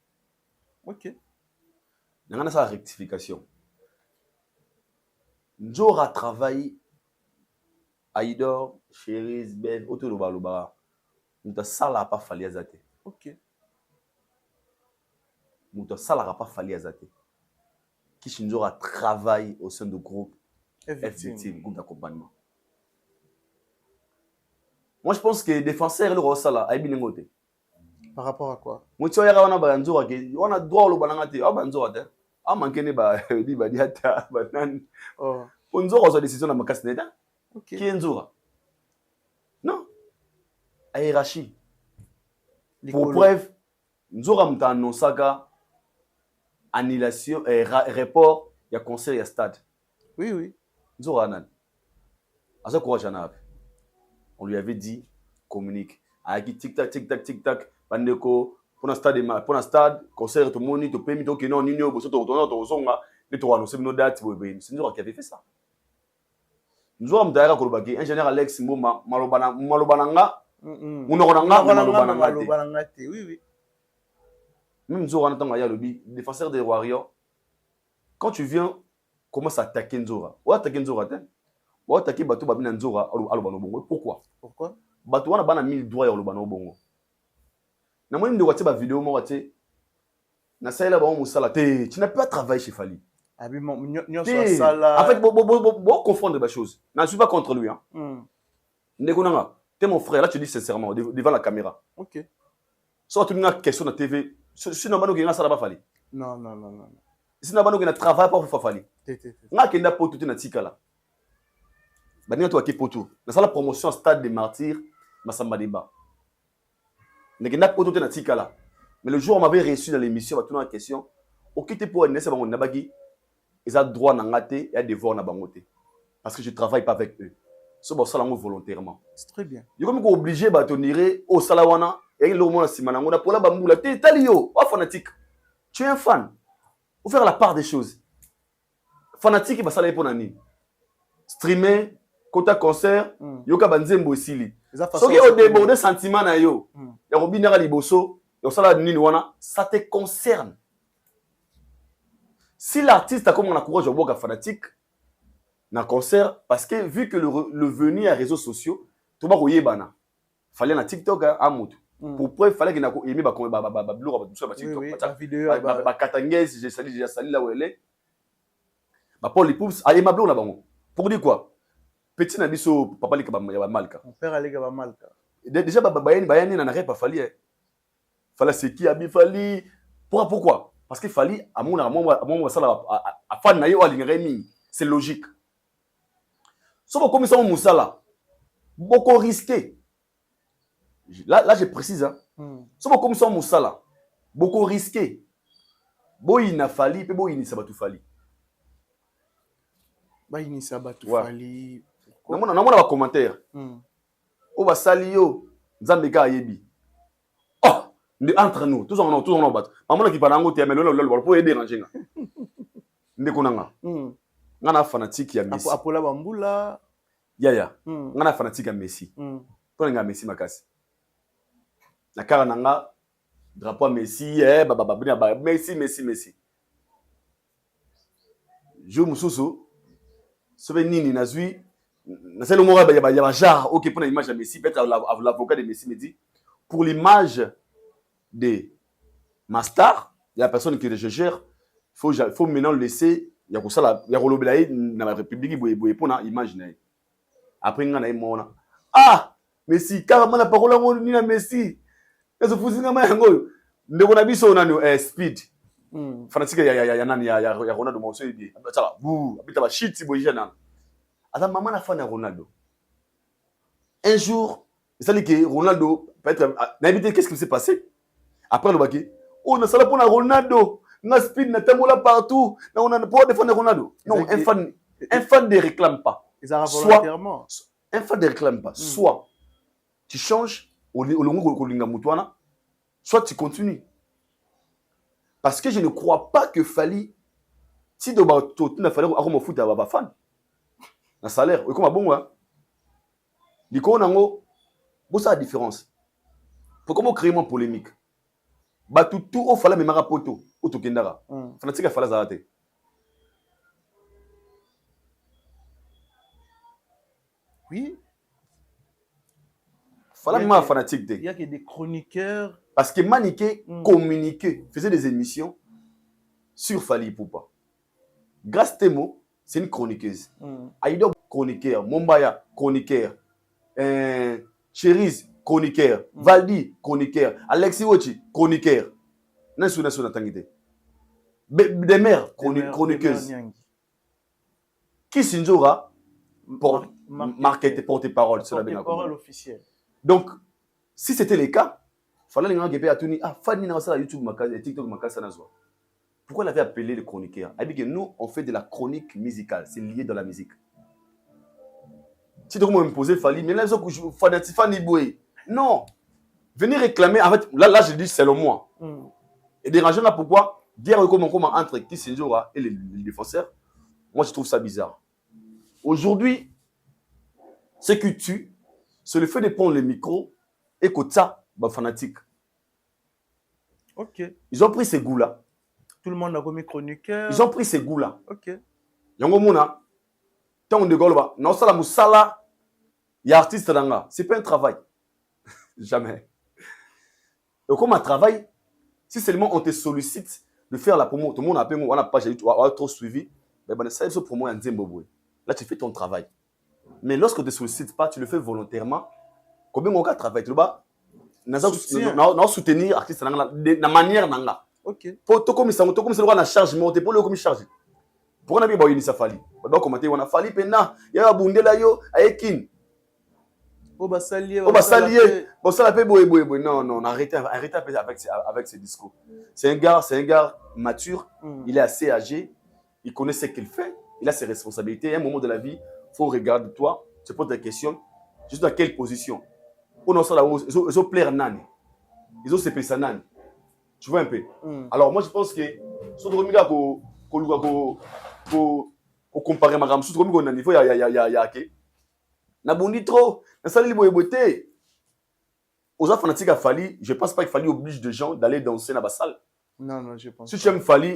OK. Nanga sa rectification. Njora travaille Aïdor, Chérise, Ben, autour de Balobara. Mouta sala pas fali azate. OK. Mouta sala pas fali azate. Qui Njora travaille au sein du groupe FVT, groupe d'accompagnement. Moi, je pense que les défenseurs, le Rosala, a bien ngoté. Par rapport à quoi? Moi, tu vois, on a droit au banangate. Ah, banzora, ah, manqué ba, di ba diata, banan. Oh. On zora sa décision na makasneda. OK. Qui est Nzora? Non. Airachi. Pour preuve, Nzora m'a annoncé annulation, report, il y a concert, il y a stade. Oui, oui. Nzora nan. Asa courage en avait. On lui avait dit, communique. Aïki tic-tac, tic-tac, tic-tac, bandeko, pour un stade, concert, tout le monde, tout le pays, tout le monde, tout le monde, dates, c'est Nzora qui avait fait ça. Nzora mdaira kolobaki, ingénieur Alex Mboma, malobananga, malobananga, oui, oui. Même Nzora n'entend pas le défenseur des Warriors. Quand tu viens, commence à attaquer Nzora. Ou attaquer Nzora, ou attaquer Batou Babina Nzora, pourquoi? Pourquoi? Batou wana bana 1000 droits au Lobano Bongo. Na moi, je vais vidéo, moi, na saïla ba musala te, tu n'as pas travaillé chez Fali. En fait, bon confondre les choses. Je ne suis pas contre lui. Negonanga, tu es mon frère, là tu dis sincèrement, devant la caméra. OK. Soit tu as une question de TV, si tu n'as pas de ça, va Fali. Non. Si tu n'as pas de travail, pas Fali. Nga kenda potu na tikala. Bania to akepoto. Na sala promotion stade des martyrs, Massamba Deba. Ngenda potu na tikala. Mais le jour où on m'avait reçu dans l'émission, on m'a question, OK, tu pour une nessa bango nabagi, ils ont droit na ngate et à devoir na bangote. Parce que je travaille pas avec eux. C'est pour ça volontairement. C'est très bien. Yo comme obligé ba tonire au salawana et le monde simana ngona pour la bambula te talio, pas fanatique. Tu es un fan. Faut faire la part des choses. Fanatique ba sala pour nani. Streamer kota concert, yoka banzembo esili. Soki au déborder sentiment na yo. Ya robinera liboso, yo sala nini wana, ça te concerne. Si l'artiste a comme on a courage au boga fanatique na concert parce que vu que le venu à réseaux sociaux, tout ba koyebana. Fallait na TikTok à moto. Pour preuve fallait qu'il na ko aimer ba blog ba sur TikTok. La vidéo ba katangez, j'ai sali là où elle est. Ba Paul Ipoups a aimé blog là bango. Pour dire quoi? Petit na biso papa lika ba malka. Mon père allait ba malka. Déjà bayani na n'arrête pas fali. Fallait ce qui a bien fali. Pourquoi? Parce qu'il fallait à mon sala à fan na yo alingremi. C'est logique. Sauf comme ça musala. Beaucoup risqué. Là je précise hein. Sauf comme ça musala. Beaucoup risqué. Boy na fali pe boy ni sabatu fali. Boy ni sabatu fali. Na mona ba commentaire. O ba sali yo Nzambeka ayebi. Oh, entre nous, tous en battre. Maman qui parle en côté, mais le pour aider ranger. Ndekonanga. Ngana fanatique ya Messi. Apola Bambula. Ya. Ngana fanatique ya Messi. Pour nga Messi makasi. Na kara nanga drapeau Messi, Messi. Je mususu. Sobe nini nazui. Na c'est le mot il y a genre OK pour l'image de Messi, peut-être l'avocat de Messi me dit pour l'image de ma star, la personne que je gère, faut maintenant laisser il y a ça là, il y a rolobelaï dans la République pour na image na. Après ngana mona. Ah, Messi carrément la parole à ni na Messi. Est-ce que vous ngama yango ndeko na biso nani speed. Fanatique ya nani ya Ronaldo mo so yedi. Abatala bou, abita ba shit boyja nani. Attends, maman a fait Ronaldo. Un jour, il dit que Ronaldo, peut-être, qu'est-ce qui s'est passé? Après le baquet, on a ça pour Ronaldo. On a speed, on a tamola partout. On a pour défendre Ronaldo. Non, un fan ne réclame pas. Soit, un fan ne réclame pas. Soit tu changes, soit tu continues. Parce que je ne crois pas que Fali, si tu as fallu avoir foot à fan. Un salaire, et comme bon, hein. Du coup, on a la différence. Pourquoi créer une polémique? Bah, tout au fallait même rapoto, au Tokendara. Fanatique a fallu arrêter. Oui. Fallait même fanatique. Il y a que des chroniqueurs. Parce que Maniké communiquait, faisait des émissions sur Fali Poupa. Grâce Temo, c'est une chroniqueuse. Aïdo, chroniqueur. Mombaya, chroniqueur. Cherise, chroniqueur. Valdi, chroniqueur. Alexis Wochi, chroniqueur. Nassou Natangité. Demer, chroniqueuse. Qui Sinjora, marketing, porte-parole. Porte-parole officielle. Donc, si c'était le cas, il fallait que Atouni, Fanny n'a pas YouTube, TikTok, pourquoi elle avait appelé le chroniqueur? Elle dit que nous, on fait de la chronique musicale. C'est lié dans la musique. Si tu me poser Fali, mais là, non. Venir réclamer, en fait, là je dis selon moi. Et déranger là, pourquoi dire comment entre Kissinjora et les défenseurs, moi je trouve ça bizarre. Aujourd'hui, ce que tu, c'est le fait de prendre le micro et que ça, bah, fanatique. Ok. Ils ont pris ces goûts-là. Tout le monde a commis chroniqueur. Ils ont pris ces goûts-là. Ok. Yango Mouna, tant de golba, non ça la moussala, il y a artiste là, c'est pas un travail. Jamais. Et comme un travail, si seulement on te sollicite de faire la promo, tout le monde a appelé, on n'a pas trop suivi, ben ça c'est promo en Zimbabwe. Là tu fais ton travail. Mais lorsque tu ne te sollicites pas, tu le fais volontairement. Combien on travaille tu vas soutenir artiste de la manière nanga. Ok. Pour tout comme ça, la charge monte pour le comme charge. Pour on a bien boyini ça fali. On commenter on a fali pena, il y a bundela yo ayekin. Oba salier. Bon ça la paix boy. Non, arrêtez avec ces discours. C'est un gars mature, il est assez âgé, il connaît ce qu'il fait, il a ses responsabilités. À un moment de la vie, il faut regarder toi, tu poses des questions, juste dans quelle position. On a ça là, ils ont plaire nani. Ils ont se nani. Tu vois un peu. Alors moi je pense que sur le milieu ko comparer ma gamme sur le niveau ya ke na bondi trop na sali boyeboté aux fanatiques à Fali, je pense pas qu'il Fali oblige des gens d'aller danser dans la salle. Non, je pense. Si tu aimes Fali,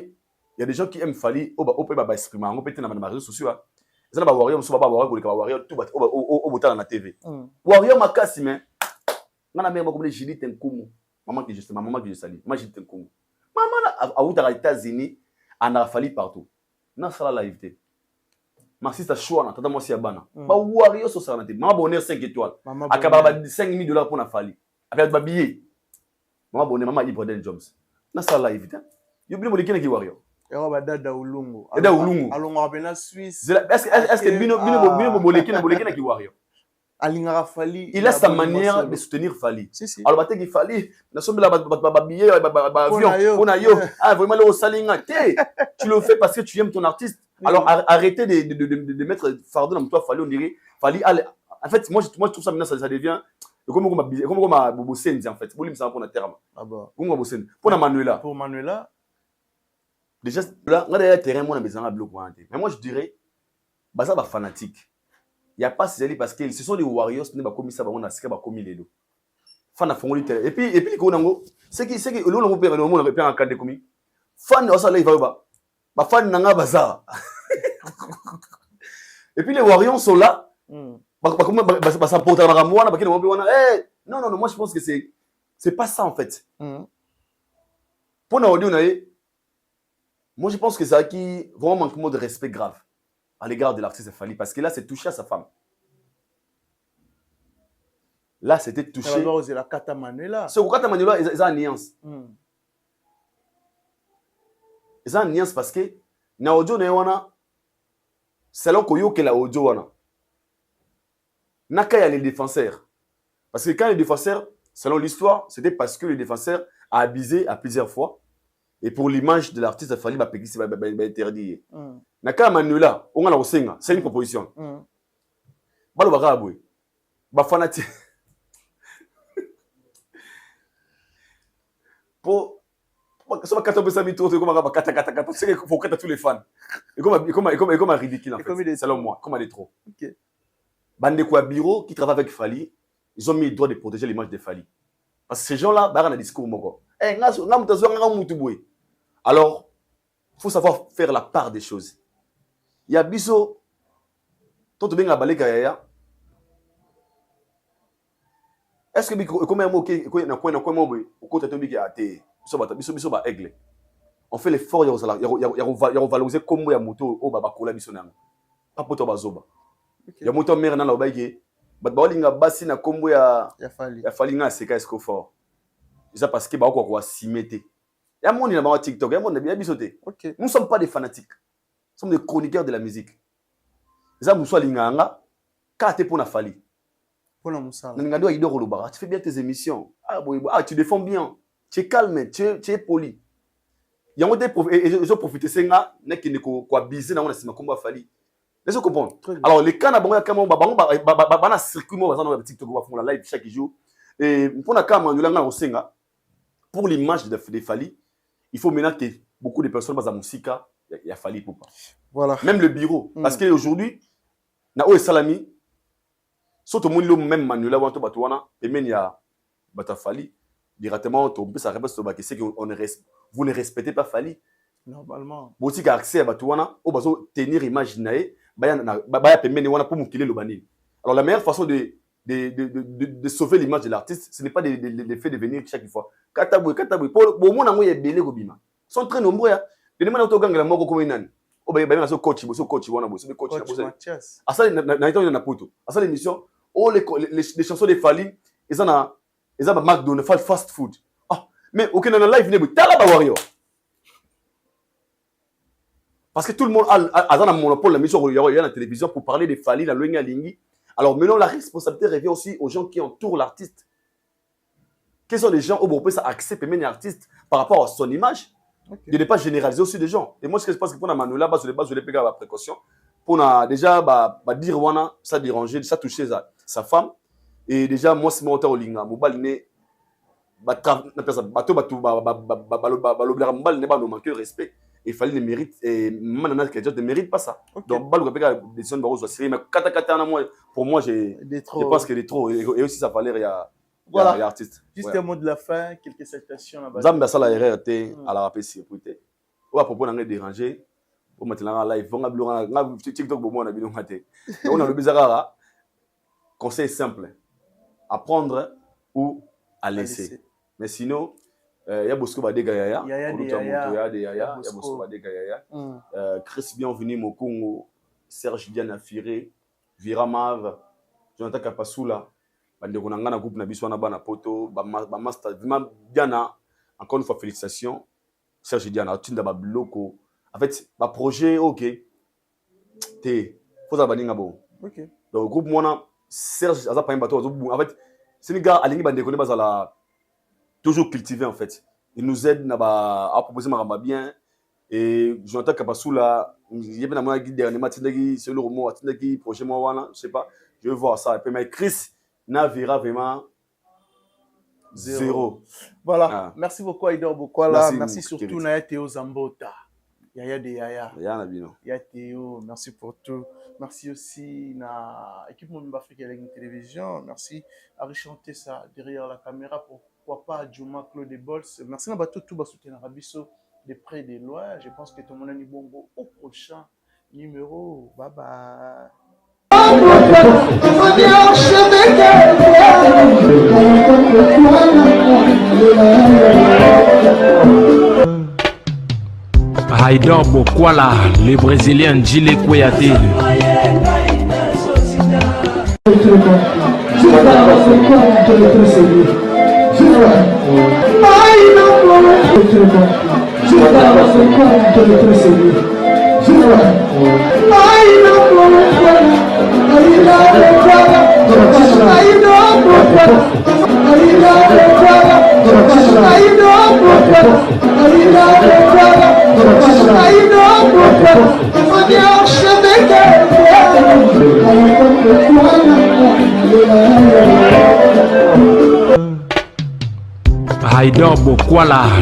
il y a des gens qui aiment Fali au peut pas exprimer on peut être dans les réseaux sociaux. Ça va warrior so ba warrior tout au botal na TV. Warrior makasi mais ngana mère comme les Judith Nkumu. Maman que je salue. Moi Judith Nkumu. Maman a aux États-Unis en a Fali partout. Na sala live. Maxi ta choix na tata moi si abana. Ba warrior so sala na te. Maman bonheur 5 étoiles. Akaba $5,000 pour na Fali. Avec ba billet. Maman bonheur maman Ibrahim Jones. Na sala live. Yo bino molekina ki warrior. Dada Ulungu. Dada Ulungu. Allons à Suisse. Est-ce que bino molekina ki warrior? Il a sa manière de soutenir Fali. Si. Alors, il Fali, nous sommes là, billet, avion, on a yo. Ah, vraiment, le salinga. Tu le fais parce que tu aimes ton artiste. Alors, arrêtez de mettre fardeau dans toi, Fali, on dirait. Fali, en fait, moi, je trouve ça maintenant, ça devient. comme Bobosenzi en fait. Bolim ça pour na terme. Ah bah. Comme Bobosenzi. Pour Manuela. Pour Manuela. Déjà là, on a terrain moi na besoin de bloc. Mais moi je dirais bah ça va fanatique. Il y a pas ces parce que ce sont des warriors qui ne pas commis ça on a ce ba commis les deux. Fan a fongoli terrain. Et puis ko nango, c'est qui le nango père no mo na en cadre commis. Fan o ça là il va ba fan nanga baza. Et puis les warriors sont là. Bah ça porte à la moi là, non, moi je pense que c'est pas ça en fait. Pour nous moi je pense que ça qui vraiment manquement de respect grave à l'égard de l'artiste Fally parce que là c'est touché à sa femme. Là c'était touché. C'est la Kata Manuela. C'est Kata Manuela ils ont une nuance. Ils ont une nuance parce que na audio na wana selon koyo que la audio wana. Naka y a les défenseurs. Parce que quand les défenseurs, selon l'histoire, c'était parce que le défenseur a abusé à plusieurs fois. Et pour l'image de l'artiste, il fallait interdire. Naka Manuela, on a la c'est une proposition. Balo Baraboué. Bafanati. Pour. Ça va 14 minutes, c'est faut que tous les fans. Et comme ridicule en fait. Selon moi, comme elle est trop. Ok. Bande quoi bureau qui travaille avec Fally, ils ont mis le droit de protéger l'image de Fally. Parce que ces gens-là, bah on a discours moko. Alors, il faut savoir faire la part des choses. Il y a biso toi tu bien balé kaya. Est-ce que comme un mot qui na quoi au côté de biki até biso ba aigle. On fait l'effort ya valoriser comme ya moto au baba kola biso nanga. Pas poto bazoba. Il y a moto mère na la baiki. But baolinga basi na kombo ya Fally nga seka esco fort. C'est parce que ba ko simete. Il y a mon na TikTok, il y a mon bien bisoté. OK. Nous ne sommes pas des fanatiques. Nous sommes des chroniqueurs de la musique. Ça nous soit linganga ka te pona Fally. Pona musala. Na ngado idoro lobara, tu fais bien tes émissions. Tu défends bien. Tu es calme, tu es poli. Il y a un ils ont profité senga nek ne ko abuser na on sima kombo Fally. Laissez comprendre. Alors, les cas, on a circuit, on a TikTok, on a live chaque jour. Et pour la caméra, pour l'image de Fally, il faut maintenant que beaucoup de personnes basent à musique, il y a Fally pour pas. Voilà. Même le bureau. Parce qu'aujourd'hui, na o salami, surtout le monde même Manuela wanto batouana, et même il y a Fally. Directement, on peut s'arrêter sur la question que vous ne respectez pas Fally. Normalement. Vous avez accès à Batouana, vous avez tenir image nae. Alors la meilleure façon de sauver l'image de l'artiste, ce n'est pas de fait de venir chaque fois. Kataboué, pour moi, on a belé gobima. Sont très nombreux. Les gens qui ont gagné la mort comme une coach, Mathias. À ça, na poto. À ça l'émission, les chansons de Fally, ils ont un McDonald's, fast food. Ah, mais aucun dans live n'est pas là warrior. Parce que tout le monde a un monopole de la mission à la télévision pour parler de Fally, la Loinga Lingi. Alors maintenant, la responsabilité revient aussi aux gens qui entourent l'artiste. Quels sont les gens où on peut accepter même l'artiste par rapport à son image, de ne pas généraliser aussi des gens. Et moi, ce que je pense que pour Manuela, je l'ai payé à précaution. Pour déjà dire ça déranger, ça toucher sa femme. Et déjà, moi, c'est mon auteur au Linga. Mobile n'est pas respect. Il fallait le mérite et maintenant quelqu'un ne mérite pas ça. Okay. Donc balle la décision de Barroso mais pour moi je pense qu'il est trop et aussi ça fallait il y a l'artiste. Juste un mot de la fin, quelques citations là-bas. Zamba ça la RRT à la rappeler sécurité. On va propos d'anglais déranger pour maintenant en live on a TikTok pour moi on a bien maté. On a le bizarre conseil simple apprendre ou à laisser. Mais sinon il y a Bosco Badegaya, Chris Bienvenu Mokongo, Serge Diana Firé, Vira Mav, Jonathan Kapasula, Bandekonanga groupe Nabiswana Bana Poto, Master Diana, encore une fois félicitations, Serge Diana, Tinda Babloko. En fait, ma projet, ok, t'es, faut ça baninga bon. Ok. Donc groupe moi Serge Aza pas un bateau, en fait, c'est les gars à l'ingé Bandekone Bazala. Toujours cultivé en fait. Il nous aide à proposer ma bien. Et j'entends qu'à Passoula, il y a bien un dernier matin, c'est le roman, prochainement, je sais pas. Je veux voir ça. Et puis, mais Chris, Navira vraiment, 0. Voilà. Ah. Merci beaucoup, Aïdor Bokwala. Merci, Merci surtout, Naya Théo Zambota. Yaya de Yaya. Yaya Théo, merci pour tout. Merci aussi à l'équipe Monde Afrique et la télévision. Merci à rechanter ça derrière la caméra. Pourquoi pas à Juma Claude Bols. Merci à tout bas soutenir Rabisso de près de loin. Je pense que tout le monde a dit bongo au prochain numéro. Bye bye. Haïdor Bokwala, le Brésilien Gilles Kouyaté. Haïdor Bokwala.